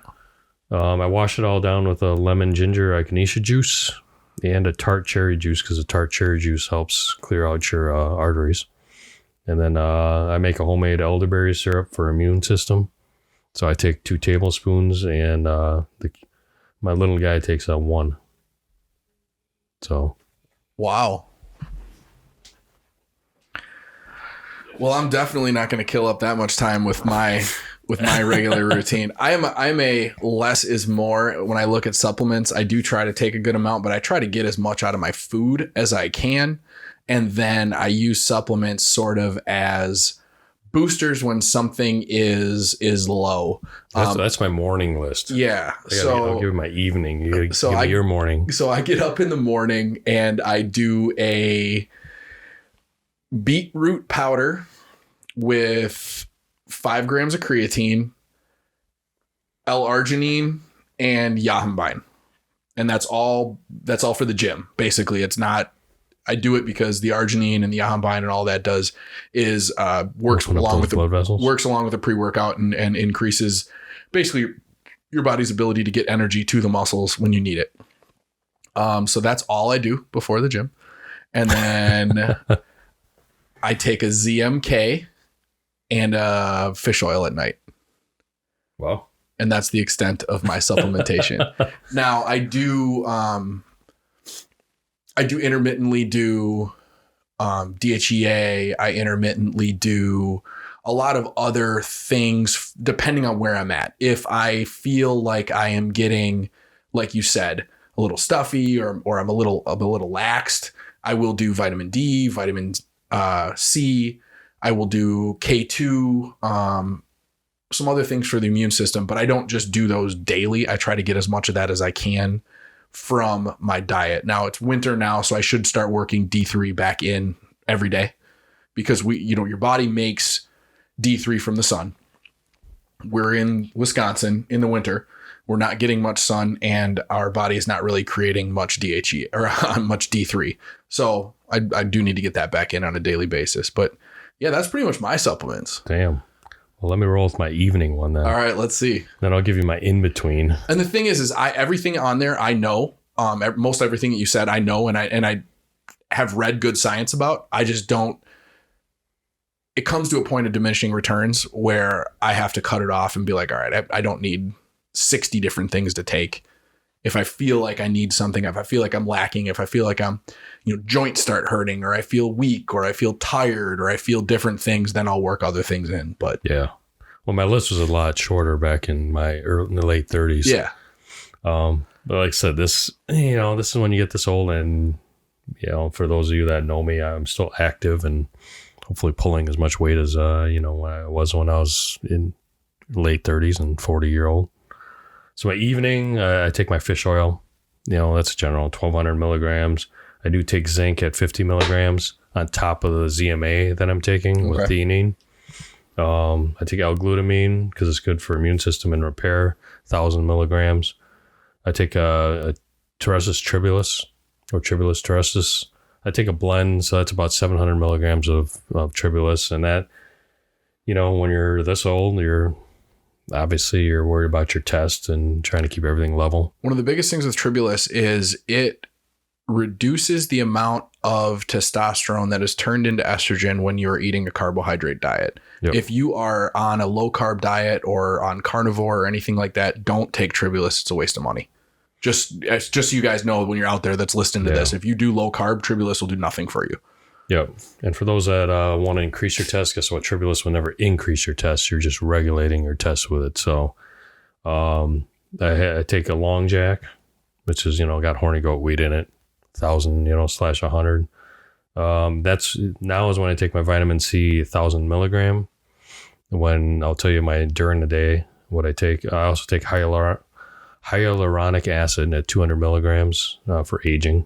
I wash it all down with a lemon ginger echinacea juice and a tart cherry juice because the tart cherry juice helps clear out your arteries. And then I make a homemade elderberry syrup for immune system. So I take 2 tablespoons and my little guy takes 1. So. Wow. Well, I'm definitely not going to kill up that much time with my regular routine. I'm a less is more. When I look at supplements, I do try to take a good amount, but I try to get as much out of my food as I can. And then I use supplements sort of as boosters when something is low. That's my morning list. Yeah. I'll give you my evening. You give me your morning. So I get up in the morning and I do a beetroot powder with 5 grams of creatine, L-arginine, and yohimbine. And that's all for the gym. Basically, it's not, I do it because the arginine and the yohimbine and all that does is works along with the pre-workout and increases basically your body's ability to get energy to the muscles when you need it. So that's all I do before the gym. And then I take a ZMK and fish oil at night. Wow. And that's the extent of my supplementation. Now I do intermittently do DHEA. I intermittently do a lot of other things depending on where I'm at. If I feel like I am getting, like you said, a little stuffy or I'm a little laxed, I will do vitamin D, vitamin C. I will do K2, some other things for the immune system, but I don't just do those daily. I try to get as much of that as I can from my diet. Now it's winter now, so I should start working D3 back in every day because your body makes D3 from the sun. We're in Wisconsin in the winter. We're not getting much sun and our body is not really creating much DHE or much D3. So I do need to get that back in on a daily basis, but yeah, that's pretty much my supplements. Damn. Well, let me roll with my evening one then. All right, let's see. Then I'll give you my in between. And the thing is everything on there I know. Most everything that you said I know, and I have read good science about. I just don't. It comes to a point of diminishing returns where I have to cut it off and be like, all right, I don't need 60 different things to take. If I feel like I need something, if I feel like I'm lacking, if I feel like I'm, joints start hurting, or I feel weak, or I feel tired, or I feel different things, then I'll work other things in. But yeah, well, my list was a lot shorter back in the late 30s. Yeah. But like I said, this is when you get this old, and for those of you that know me, I'm still active and hopefully pulling as much weight as I was when I was in late 30s and 40-year-old. So my evening, I take my fish oil. That's general 1,200 milligrams. I do take zinc at 50 milligrams on top of the ZMA that I'm taking with theanine. I take L-glutamine because it's good for immune system and repair, 1,000 milligrams. I take a Terrasis tribulus or Tribulus terrasis. I take a blend, so that's about 700 milligrams of tribulus. And that, when you're this old, you're worried about your test and trying to keep everything level. One of the biggest things with tribulus is it reduces the amount of testosterone that is turned into estrogen when you're eating a carbohydrate diet. Yep. If you are on a low carb diet or on carnivore or anything like that, don't take tribulus. It's a waste of money. Just so you guys know, when you're out there that's listening to this, if you do low carb, tribulus will do nothing for you. Yep. And for those that want to increase your test, guess what? Tribulus will never increase your test. You're just regulating your test with it. So I take a long jack, which is, got horny goat wheat in it, 1,000, /100. That's now is when I take my vitamin C, 1,000 milligram. When I'll tell you during the day, what I take. I also take hyaluronic acid at 200 milligrams for aging.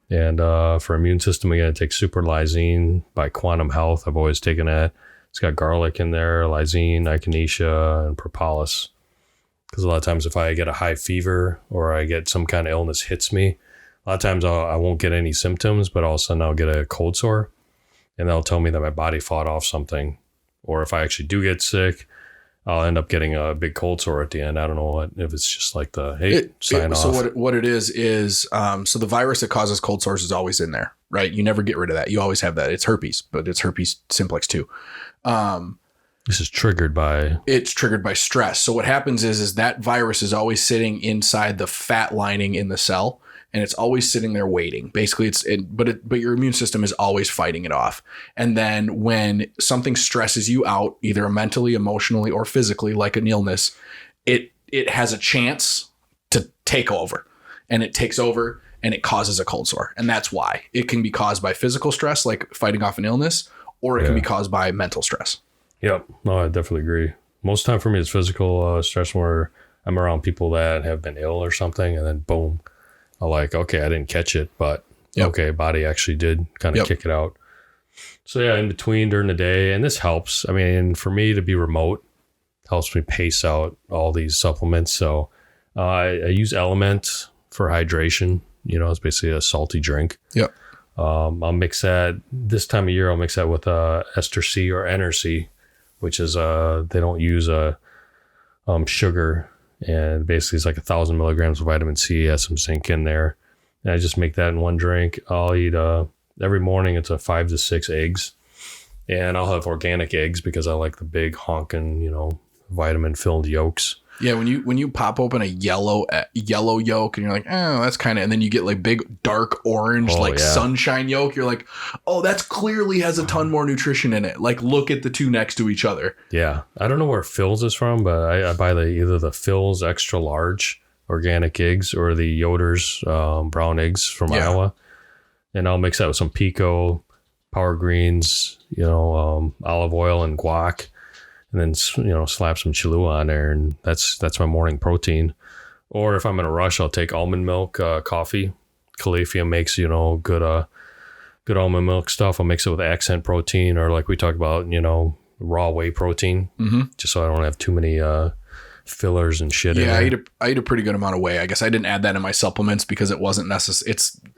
And for immune system, again, I take super lysine by Quantum Health. I've always taken that. It's got garlic in there, lysine, echinacea, and propolis. Because a lot of times if I get a high fever or I get some kind of illness hits me, a lot of times I won't get any symptoms, but all of a sudden I'll get a cold sore. And they'll tell me that my body fought off something. Or if I actually do get sick, I'll end up getting a big cold sore at the end. I don't know if it's just like sign off. So what it is so the virus that causes cold sores is always in there, right? You never get rid of that. You always have that. It's herpes, but it's herpes simplex 2. This is triggered by... It's triggered by stress. So what happens is that virus is always sitting inside the fat lining in the cell. And it's always sitting there waiting. Basically, but your immune system is always fighting it off. And then when something stresses you out, either mentally, emotionally, or physically, like an illness, it has a chance to take over. And it takes over and it causes a cold sore. And that's why. It can be caused by physical stress, like fighting off an illness, or it can be caused by mental stress. Yep. No, I definitely agree. Most time for me, it's physical stress where I'm around people that have been ill or something, and then boom. I'm like, okay, I didn't catch it, but okay, body actually did kind of kick it out. So yeah, in between during the day, and this helps. I mean, for me to be remote helps me pace out all these supplements. So I use Element for hydration. It's basically a salty drink. Yep. I'll mix that this time of year. I'll mix that with Ester C or NRC, which is they don't use sugar. And basically it's like 1,000 milligrams of vitamin C, has some zinc in there. And I just make that in one drink. I'll eat every morning. It's 5 to 6 eggs, and I'll have organic eggs because I like the big honking, vitamin filled yolks. Yeah. When you pop open a yellow yolk and you're like, oh, that's kind of, and then you get like big dark orange, sunshine yolk. You're like, oh, that's clearly has a ton more nutrition in it. Like look at the two next to each other. Yeah. I don't know where Phil's is from, but I buy either the Phil's extra large organic eggs or the Yoder's brown eggs from Iowa. And I'll mix that with some pico, power greens, olive oil and guac, and then, slap some Cholula on there. And that's my morning protein. Or if I'm in a rush, I'll take almond milk, coffee. Calafia makes, good almond milk stuff. I'll mix it with accent protein, or like we talked about, raw whey protein, just so I don't have too many fillers and shit in there. I eat a pretty good amount of whey. I guess I didn't add that in my supplements because it wasn't necessary.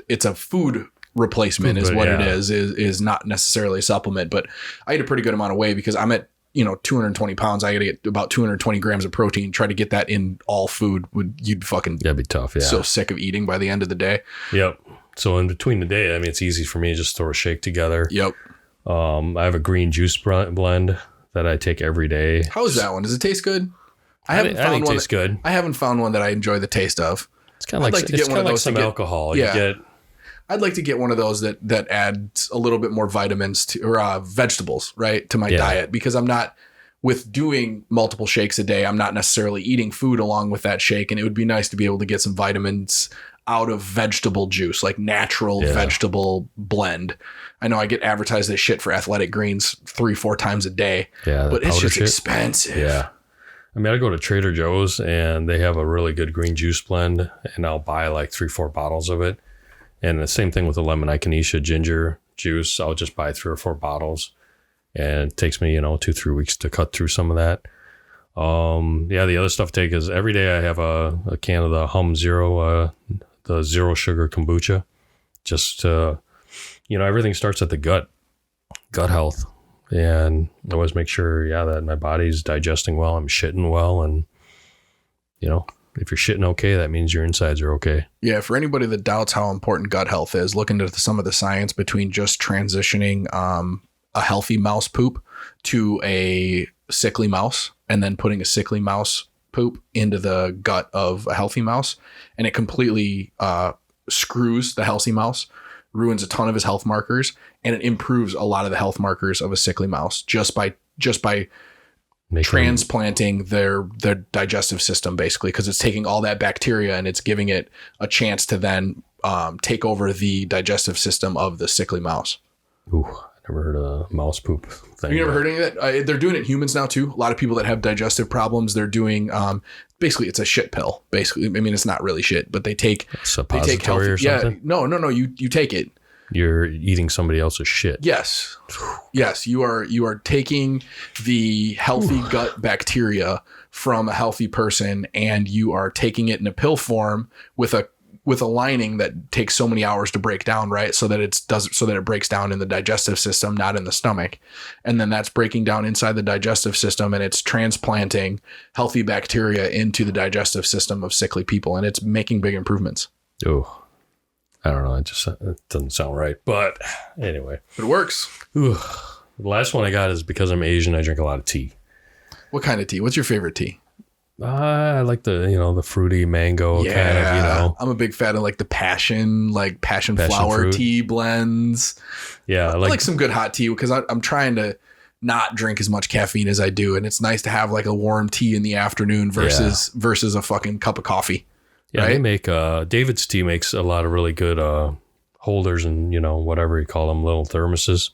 It's a food replacement is what it is not necessarily a supplement, but I eat a pretty good amount of whey because I'm at 220 pounds. I gotta get about 220 grams of protein. Try to get that in all food you'd fucking that'd be tough. Yeah, so sick of eating by the end of the day. Yep. So in between the day, it's easy for me to just throw a shake together. Yep. I have a green juice blend that I take every day. How is that one? Does it taste good? I think it tastes good. I haven't found one that I enjoy the taste of. It's kind of like some alcohol. Yeah. I'd like to get one of those that adds a little bit more vitamins or vegetables, right, to my diet, because I'm not, with doing multiple shakes a day, I'm not necessarily eating food along with that shake. And it would be nice to be able to get some vitamins out of vegetable juice, like natural vegetable blend. I know I get advertised this shit for Athletic Greens 3-4 times a day, but it's just expensive. Yeah. I go to Trader Joe's and they have a really good green juice blend, and I'll buy like 3-4 bottles of it. And the same thing with the lemon echinacea ginger juice. I'll just buy 3 or 4 bottles, and it takes me, 2-3 weeks to cut through some of that. The other stuff I take is every day I have a can of the Hum Zero, the zero sugar kombucha. Just, everything starts at the gut health. And I always make sure, that my body's digesting well, I'm shitting well. And, if you're shitting okay, that means your insides are okay. Yeah, for anybody that doubts how important gut health is, look into some of the science between just transitioning a healthy mouse poop to a sickly mouse, and then putting a sickly mouse poop into the gut of a healthy mouse. And it completely screws the healthy mouse, ruins a ton of his health markers, and it improves a lot of the health markers of a sickly mouse just by transplanting their digestive system, basically, because it's taking all that bacteria and it's giving it a chance to then take over the digestive system of the sickly mouse. Ooh, I never heard of a mouse poop thing. You never heard any of that? They're doing it in humans now too. A lot of people that have digestive problems, they're doing basically it's a shit pill. Basically, it's not really shit, but they take suppository or something. Yeah, no, you take it. You're eating somebody else's shit. Yes. You are taking the healthy gut bacteria from a healthy person, and you are taking it in a pill form with a lining that takes so many hours to break down, right? So that it breaks down in the digestive system, not in the stomach. And then that's breaking down inside the digestive system, and it's transplanting healthy bacteria into the digestive system of sickly people, and it's making big improvements. Oh. I don't know. It doesn't sound right. But anyway. It works. Ooh. The last one I got is because I'm Asian, I drink a lot of tea. What kind of tea? What's your favorite tea? I like the fruity mango kind of, I'm a big fan of like the passion flower fruit. tea blends. Yeah. I like some good hot tea because I'm trying to not drink as much caffeine as I do. And it's nice to have like a warm tea in the afternoon versus a fucking cup of coffee. Yeah, right? They make David's Tea makes a lot of really good holders and whatever you call them, little thermoses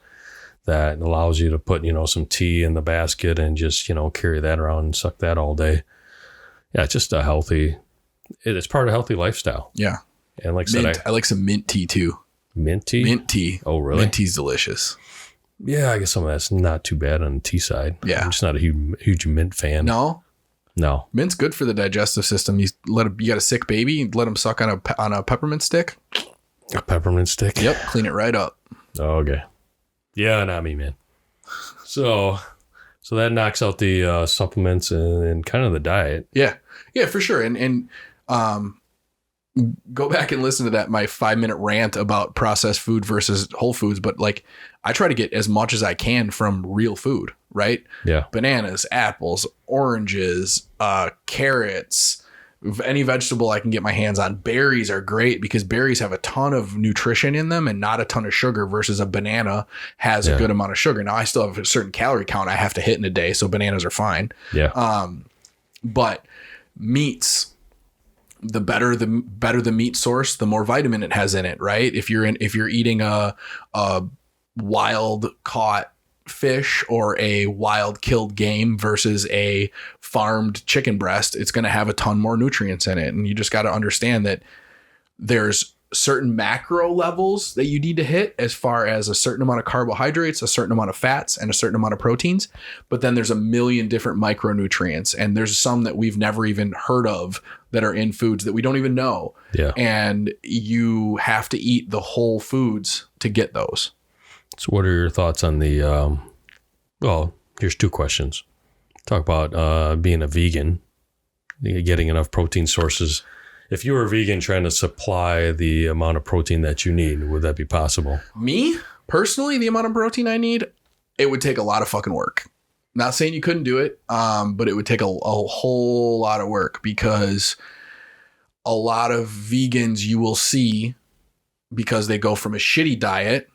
that allows you to put some tea in the basket and just carry that around and suck that all day. Yeah, it's just it's part of a healthy lifestyle. Yeah, and like I said, I like some mint tea too. Mint tea? Mint tea. Oh, really? Mint tea's delicious. Yeah, I guess some of that's not too bad on the tea side. Yeah, I'm just not a huge mint fan. No. Mint's good for the digestive system. You got a sick baby, you let them suck on a peppermint stick. A peppermint stick? Yep. Clean it right up. Oh, okay. Yeah, not me, man. So that knocks out the supplements and kind of the diet. Yeah. Yeah, for sure. And go back and listen to my 5-minute rant about processed food versus whole foods. But like, I try to get as much as I can from real food, right? Yeah. Bananas, apples, oranges, carrots, any vegetable I can get my hands on. Berries are great because berries have a ton of nutrition in them and not a ton of sugar, versus a banana has a good amount of sugar. Now I still have a certain calorie count I have to hit in a day, so bananas are fine. Yeah. But meats, the better the meat source, the more vitamin it has in it, right? If you're eating a wild caught fish or a wild killed game versus a farmed chicken breast, it's going to have a ton more nutrients in it. And you just got to understand that there's certain macro levels that you need to hit as far as a certain amount of carbohydrates, a certain amount of fats, and a certain amount of proteins. But then there's a million different micronutrients, and there's some that we've never even heard of that are in foods that we don't even know. Yeah. And you have to eat the whole foods to get those. So what are your thoughts on the, well, here's two questions. Talk about being a vegan, getting enough protein sources. If you were a vegan trying to supply the amount of protein that you need, would that be possible? Me, personally, the amount of protein I need, it would take a lot of fucking work. Not saying you couldn't do it, but it would take a whole lot of work, because a lot of vegans you will see, because they go from a shitty diet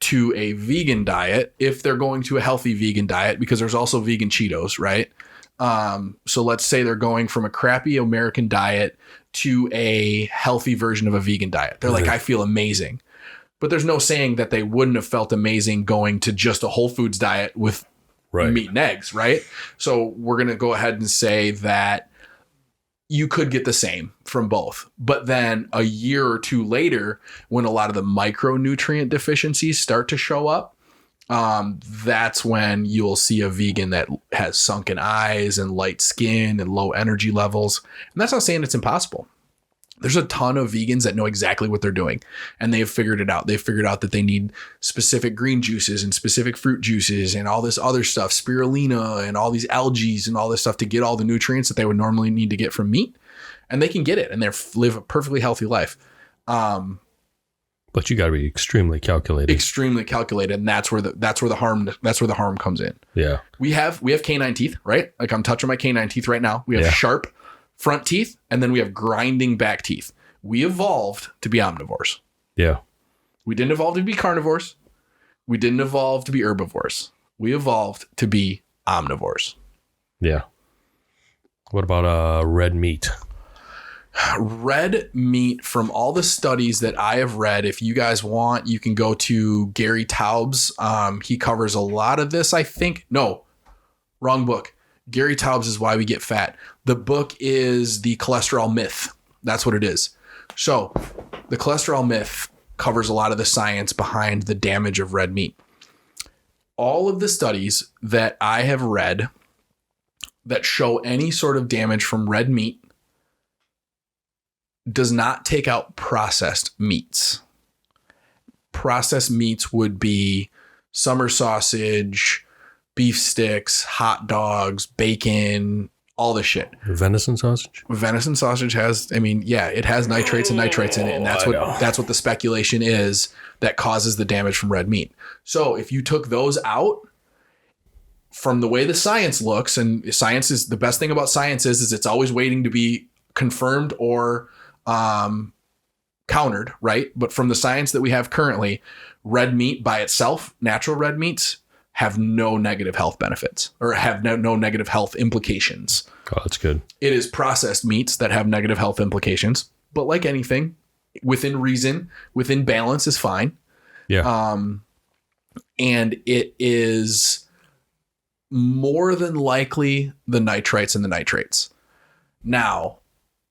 to a vegan diet, if they're going to a healthy vegan diet, because there's also vegan Cheetos, right? So let's say they're going from a crappy American diet to a healthy version of a vegan diet. They're like, I feel amazing. But there's no saying that they wouldn't have felt amazing going to just a whole foods diet with meat and eggs, right? So we're going to go ahead and say that you could get the same from both. But then a year or two later, when a lot of the micronutrient deficiencies start to show up, that's when you'll see a vegan that has sunken eyes and light skin and low energy levels. And that's not saying it's impossible. There's a ton of vegans that know exactly what they're doing, and they've figured it out. They've figured out that they need specific green juices and specific fruit juices and all this other stuff, spirulina and all these algae and all this stuff to get all the nutrients that they would normally need to get from meat. And they can get it, and they live a perfectly healthy life. But you got to be extremely calculated. And that's where the harm comes in. Yeah. We have canine teeth, right? Like I'm touching my canine teeth right now. We have sharp front teeth, and then we have grinding back teeth. We evolved to be omnivores. Yeah. We didn't evolve to be carnivores. We didn't evolve to be herbivores. We evolved to be omnivores. Yeah. What about red meat? Red meat, from all the studies that I have read, if you guys want, you can go to Gary Taubes. He covers a lot of this, I think. No, wrong book. Gary Taubes is Why We Get Fat. The book is The Cholesterol Myth. That's what it is. So the cholesterol myth covers a lot of the science behind the damage of red meat. All of the studies that I have read that show any sort of damage from red meat does not take out processed meats. Processed meats would be summer sausage, beef sticks, hot dogs, bacon, all this shit. Venison sausage? Venison sausage has, it has nitrates and nitrites in it. And that's what the speculation is that causes the damage from red meat. So if you took those out, from the way the science looks, and science is, the best thing about science is it's always waiting to be confirmed or countered, right? But from the science that we have currently, red meat by itself, natural red meats, have no negative health benefits or have no negative health implications. Oh, that's good. It is processed meats that have negative health implications, but like anything, within reason, within balance is fine. Yeah. And it is more than likely the nitrites and the nitrates. Now,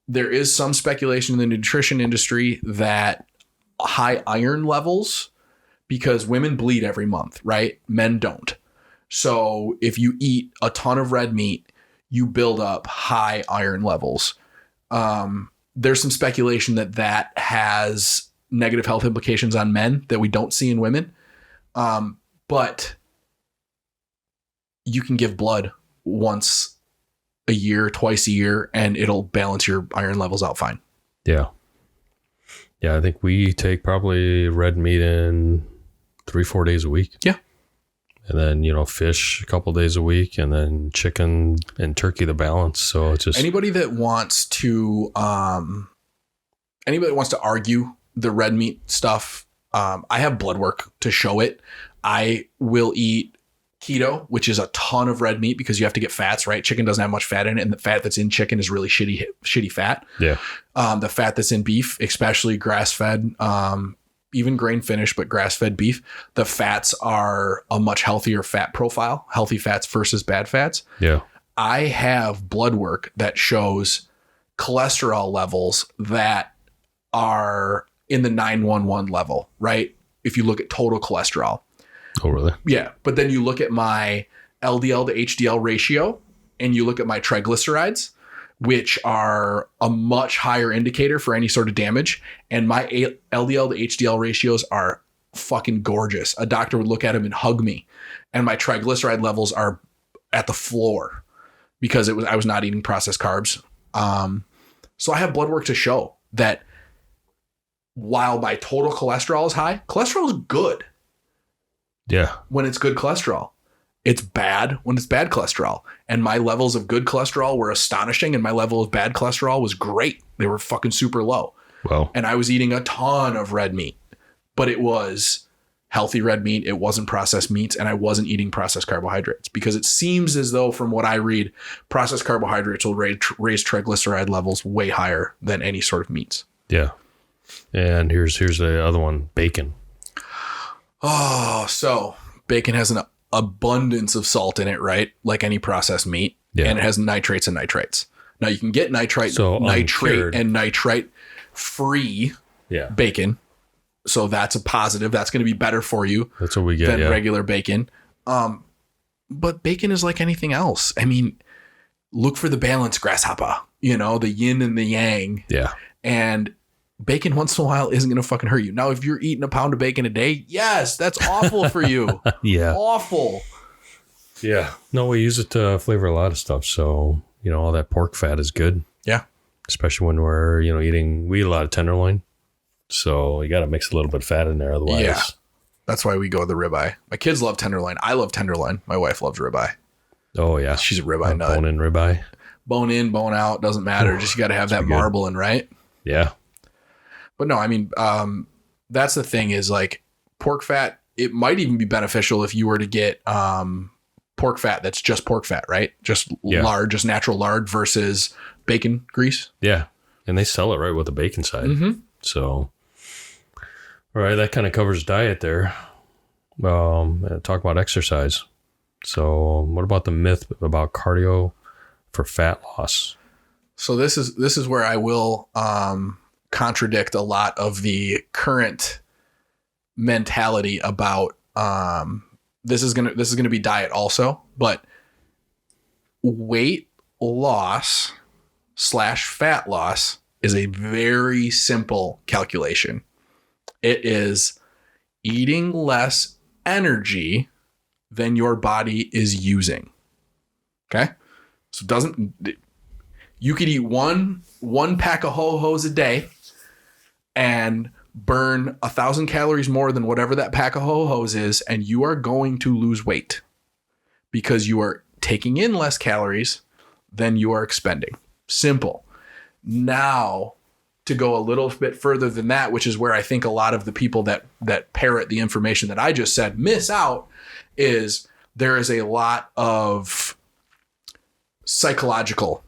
there is some speculation in the nutrition industry that high iron levels, because women bleed every month, right? Men don't. So if you eat a ton of red meat, you build up high iron levels. There's some speculation that has negative health implications on men that we don't see in women. But you can give blood once a year, twice a year, and it'll balance your iron levels out fine. Yeah. Yeah, I think we take probably red meat in 3-4 days a week. Yeah. And then, fish a couple days a week, and then chicken and turkey the balance. So it's just anybody that wants to argue the red meat stuff, I have blood work to show it. I will eat keto, which is a ton of red meat because you have to get fats, right? Chicken doesn't have much fat in it, and the fat that's in chicken is really shitty fat. Yeah. The fat that's in beef, especially grass-fed, even grain finished, but grass-fed beef, the fats are a much healthier fat profile, healthy fats versus bad fats. Yeah. I have blood work that shows cholesterol levels that are in the 911 level, right? If you look at total cholesterol. Oh, really? Yeah. But then you look at my LDL to HDL ratio and you look at my triglycerides, which are a much higher indicator for any sort of damage. And my LDL to HDL ratios are fucking gorgeous. A doctor would look at them and hug me. And my triglyceride levels are at the floor because I was not eating processed carbs. So I have blood work to show that while my total cholesterol is high, cholesterol is good. Yeah. When it's good cholesterol. It's bad when it's bad cholesterol. And my levels of good cholesterol were astonishing and my level of bad cholesterol was great. They were fucking super low. Well, and I was eating a ton of red meat, but it was healthy red meat. It wasn't processed meats, and I wasn't eating processed carbohydrates because it seems as though, from what I read, processed carbohydrates will raise triglyceride levels way higher than any sort of meats. Yeah. And here's the other one, bacon. Oh, so bacon has an abundance of salt in it, right? Like any processed meat. Yeah. And it has nitrates and nitrites. Now you can get nitrate and nitrite free bacon. So that's a positive. That's going to be better for you. That's what we get than regular bacon. But bacon is like anything else. I mean, look for the balance, grasshopper, the yin and the yang. Yeah. And bacon once in a while isn't going to fucking hurt you. Now, if you're eating a pound of bacon a day, yes, that's awful for you. Yeah. Awful. Yeah. No, we use it to flavor a lot of stuff. So, all that pork fat is good. Yeah. Especially when we're, we eat a lot of tenderloin. So you got to mix a little bit of fat in there. Otherwise. Yeah. That's why we go with the ribeye. My kids love tenderloin. I love tenderloin. My wife loves ribeye. Oh, yeah. She's a ribeye nut. Bone in ribeye. Bone in, bone out. Doesn't matter. Just you got to have that marbling, right? Yeah. But no, I mean, that's the thing is like pork fat. It might even be beneficial if you were to get pork fat that's just pork fat, right? Just lard, just natural lard versus bacon grease. Yeah. And they sell it right with the bacon side. Mm-hmm. So, all right, that kind of covers diet there. Talk about exercise. So what about the myth about cardio for fat loss? So this is where I will contradict a lot of the current mentality about this is gonna be diet also, but weight loss / fat loss is a very simple calculation. It is eating less energy than your body is using. Okay, so you could eat one pack of ho-hos a day and burn 1,000 calories more than whatever that pack of ho-hos is, and you are going to lose weight because you are taking in less calories than you are expending. Simple. Now, to go a little bit further than that, which is where I think a lot of the people that parrot the information that I just said miss out, is there is a lot of psychological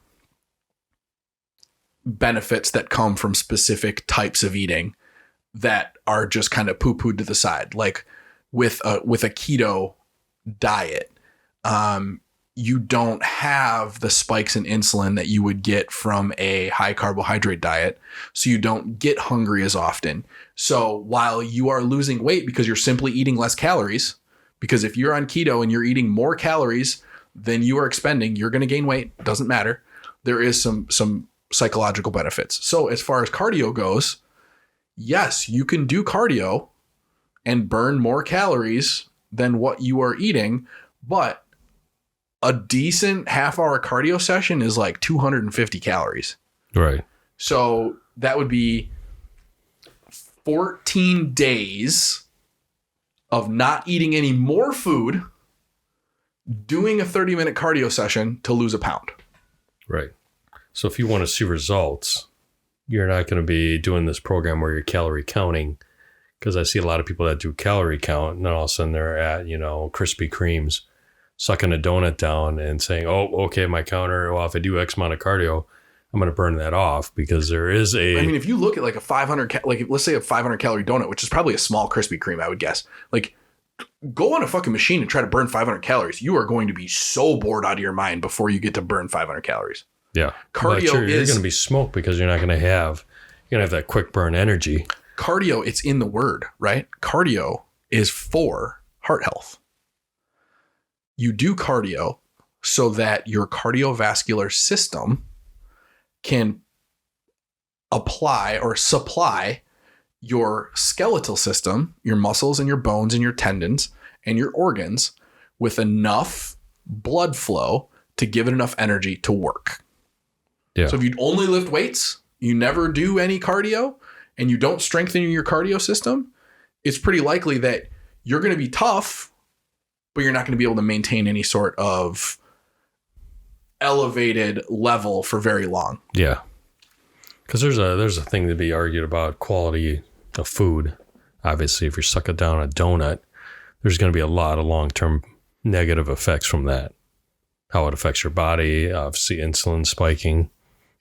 benefits that come from specific types of eating that are just kind of poo-pooed to the side. Like with a keto diet, you don't have the spikes in insulin that you would get from a high carbohydrate diet. So you don't get hungry as often. So while you are losing weight because you're simply eating less calories, because if you're on keto and you're eating more calories than you are expending, you're going to gain weight. It doesn't matter. There is some psychological benefits. So as far as cardio goes, yes, you can do cardio and burn more calories than what you are eating, but a decent half-hour cardio session is like 250 calories. Right. So that would be 14 days of not eating any more food, doing a 30-minute cardio session to lose a pound. Right. So if you want to see results, you're not going to be doing this program where you're calorie counting, because I see a lot of people that do calorie count and then all of a sudden they're at, Krispy Kremes sucking a donut down and saying, oh, okay, my counter, well, if I do X amount of cardio, I'm going to burn that off, because there is I mean, if you look at like a 500, like let's say a 500 calorie donut, which is probably a small Krispy Kreme, I would guess, like go on a fucking machine and try to burn 500 calories. You are going to be so bored out of your mind before you get to burn 500 calories. Yeah. Cardio you're is going to be smoked, because you're going to have that quick burn energy. Cardio, it's in the word, right? Cardio is for heart health. You do cardio so that your cardiovascular system can apply or supply your skeletal system, your muscles and your bones and your tendons and your organs with enough blood flow to give it enough energy to work. Yeah. So if you only lift weights, you never do any cardio, and you don't strengthen your cardio system, it's pretty likely that you're going to be tough, but you're not going to be able to maintain any sort of elevated level for very long. Yeah. Because there's a thing to be argued about quality of food. Obviously, if you're sucking down a donut, there's going to be a lot of long-term negative effects from that. How it affects your body, obviously insulin spiking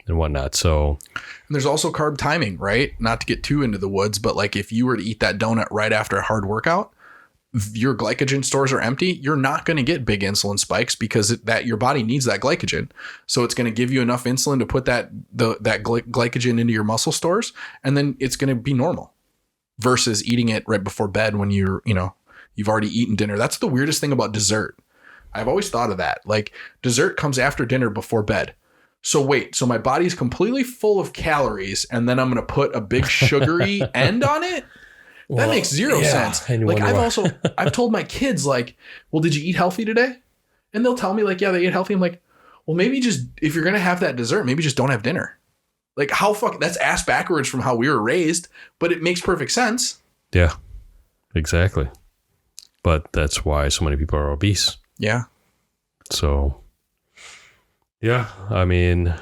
and whatnot. So, and there's also carb timing, right? Not to get too into the woods, but like if you were to eat that donut right after a hard workout, your glycogen stores are empty. You're not going to get big insulin spikes because that your body needs that glycogen. So it's going to give you enough insulin to put that glycogen into your muscle stores, and then it's going to be normal. Versus eating it right before bed when you've already eaten dinner. That's the weirdest thing about dessert. I've always thought of that. Like dessert comes after dinner before bed. So wait, so my body's completely full of calories, and then I'm going to put a big sugary end on it? That makes zero sense. Like I've told my kids like, well, did you eat healthy today? And they'll tell me like, yeah, they ate healthy. I'm like, well, maybe just, if you're going to have that dessert, maybe just don't have dinner. Like that's ass backwards from how we were raised, but it makes perfect sense. Yeah, exactly. But that's why so many people are obese. Yeah. So, yeah, I mean,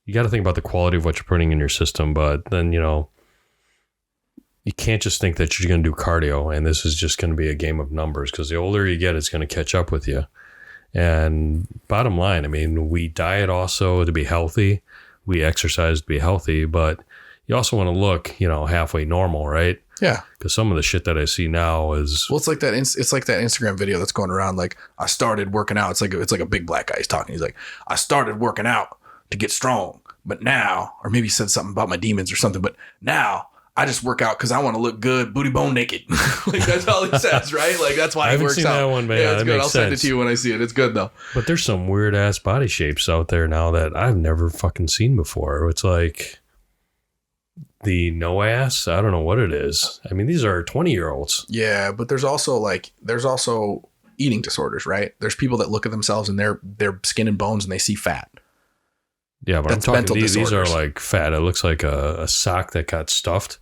you got to think about the quality of what you're putting in your system, but then, you can't just think that you're going to do cardio and this is just going to be a game of numbers, because the older you get, it's going to catch up with you. And bottom line, I mean, we diet also to be healthy. We exercise to be healthy, but you also want to look, halfway normal, right? Yeah. Because some of the shit that I see now is, well, it's like that. It's like that Instagram video that's going around. Like, I started working out. It's like a big black guy. He's talking. He's like, I started working out to get strong, but now, or maybe he said something about my demons or something, but now I just work out because I want to look good, booty bone naked. Like that's all he says, right? Like that's why he works out. I haven't seen that one, but yeah, it's good. I'll send it to you when I see it. It's good though. But there's some weird ass body shapes out there now that I've never fucking seen before. It's like the no ass. I don't know what it is. I mean, these are 20-year-olds. Yeah, but there's also eating disorders, right? There's people that look at themselves and their skin and bones and they see fat. Yeah, but that's I'm talking these are like fat. It looks like a sock that got stuffed,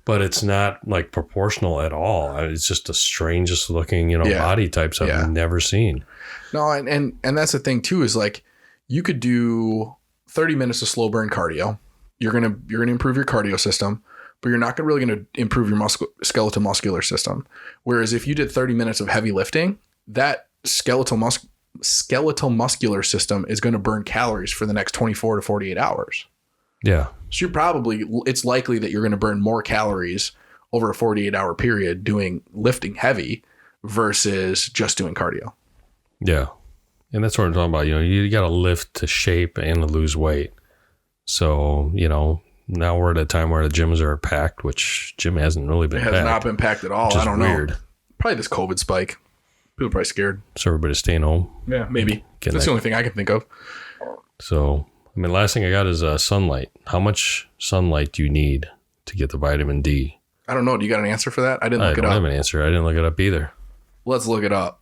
but it's not like proportional at all. It's just the strangest looking, body types I've never seen. No, and that's the thing too, is like you could do 30 minutes of slow burn cardio. You're gonna improve your cardio system, but you're not really gonna improve your skeletal muscular system. Whereas if you did 30 minutes of heavy lifting, that skeletal muscular system is going to burn calories for the next 24 to 48 hours. Yeah. So it's likely that you're going to burn more calories over a 48-hour period doing lifting heavy versus just doing cardio. Yeah. And that's what I'm talking about. You got to lift to shape and to lose weight. So, now we're at a time where the gyms are packed, which gym hasn't really been packed. It has not been packed at all. I don't know. Probably this COVID spike. People are probably scared. So everybody's staying home. Yeah, maybe. That's the only thing I can think of. So, last thing I got is sunlight. How much sunlight do you need to get the vitamin D? I don't know. Do you got an answer for that? I didn't look it up. I don't have an answer. I didn't look it up either. Let's look it up.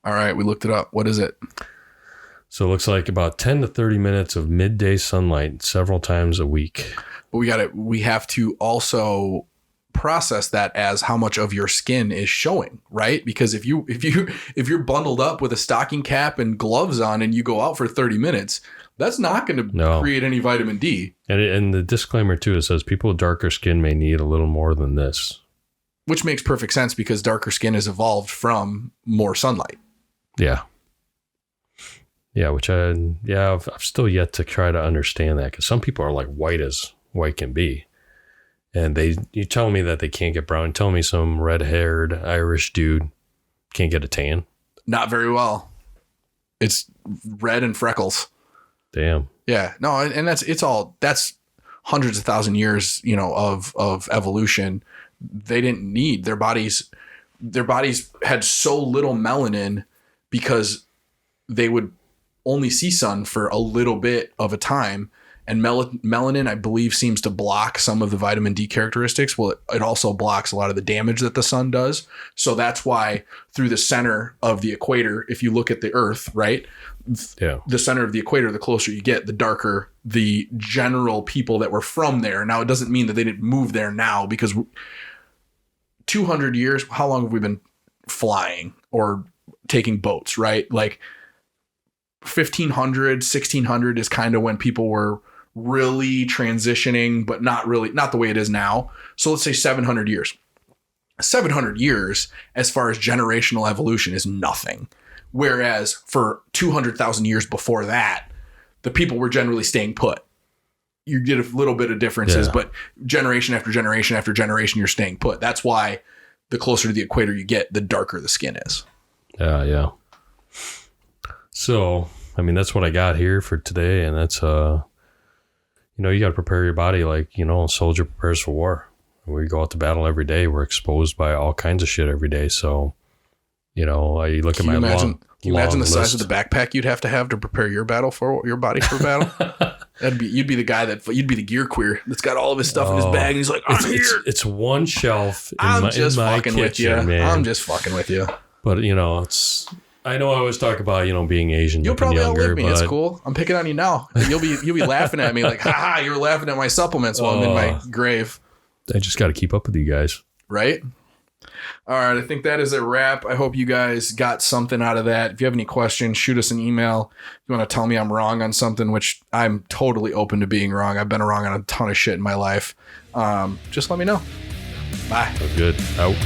All right, we looked it up. What is it? So it looks like about 10 to 30 minutes of midday sunlight several times a week. But we have to also process that as how much of your skin is showing, right? Because if you're bundled up with a stocking cap and gloves on and you go out for 30 minutes, that's not going to create any vitamin D. And the disclaimer too, it says people with darker skin may need a little more than this. Which makes perfect sense because darker skin has evolved from more sunlight. Yeah. Yeah, I've still yet to try to understand that, because some people are like white as white can be. And you tell me that they can't get brown. Tell me some red-haired Irish dude can't get a tan. Not very well. It's red and freckles. Damn. Yeah. No, and that's hundreds of thousand years, of evolution. They didn't need their bodies had so little melanin because they would only see sun for a little bit of a time. And melanin, I believe, seems to block some of the vitamin D characteristics. Well, it also blocks a lot of the damage that the sun does. So that's why through the center of the equator, if you look at the Earth, right? Yeah. The center of the equator, the closer you get, the darker the general people that were from there. Now, it doesn't mean that they didn't move there now, because 200 years, how long have we been flying or taking boats, right? Like 1500, 1600 is kind of when people were really transitioning, but not the way it is now. So let's say 700 years. 700 years, as far as generational evolution, is nothing. Whereas for 200,000 years before that, the people were generally staying put. You get a little bit of differences, but generation after generation after generation, you're staying put. That's why the closer to the equator you get, the darker the skin is. Yeah. So, I mean, that's what I got here for today. And that's, you got to prepare your body like, a soldier prepares for war. We go out to battle every day. We're exposed by all kinds of shit every day. So, I look at my Can you imagine the size list. of the backpack you'd have to prepare your body for battle? You'd be the guy you'd be the gear queer that's got all of his stuff in his bag. And he's like, I'm here. It's one shelf in I'm my just fucking kitchen, with you. man. I'm just fucking with you. But, I know I always talk about, being Asian. You'll probably younger, outlive me. It's cool. I'm picking on you now. You'll be laughing at me like, haha, you're laughing at my supplements while I'm in my grave. I just got to keep up with you guys. Right? All right. I think that is a wrap. I hope you guys got something out of that. If you have any questions, shoot us an email. If you want to tell me I'm wrong on something, which I'm totally open to being wrong. I've been wrong on a ton of shit in my life. Just let me know. Bye. Good. Out.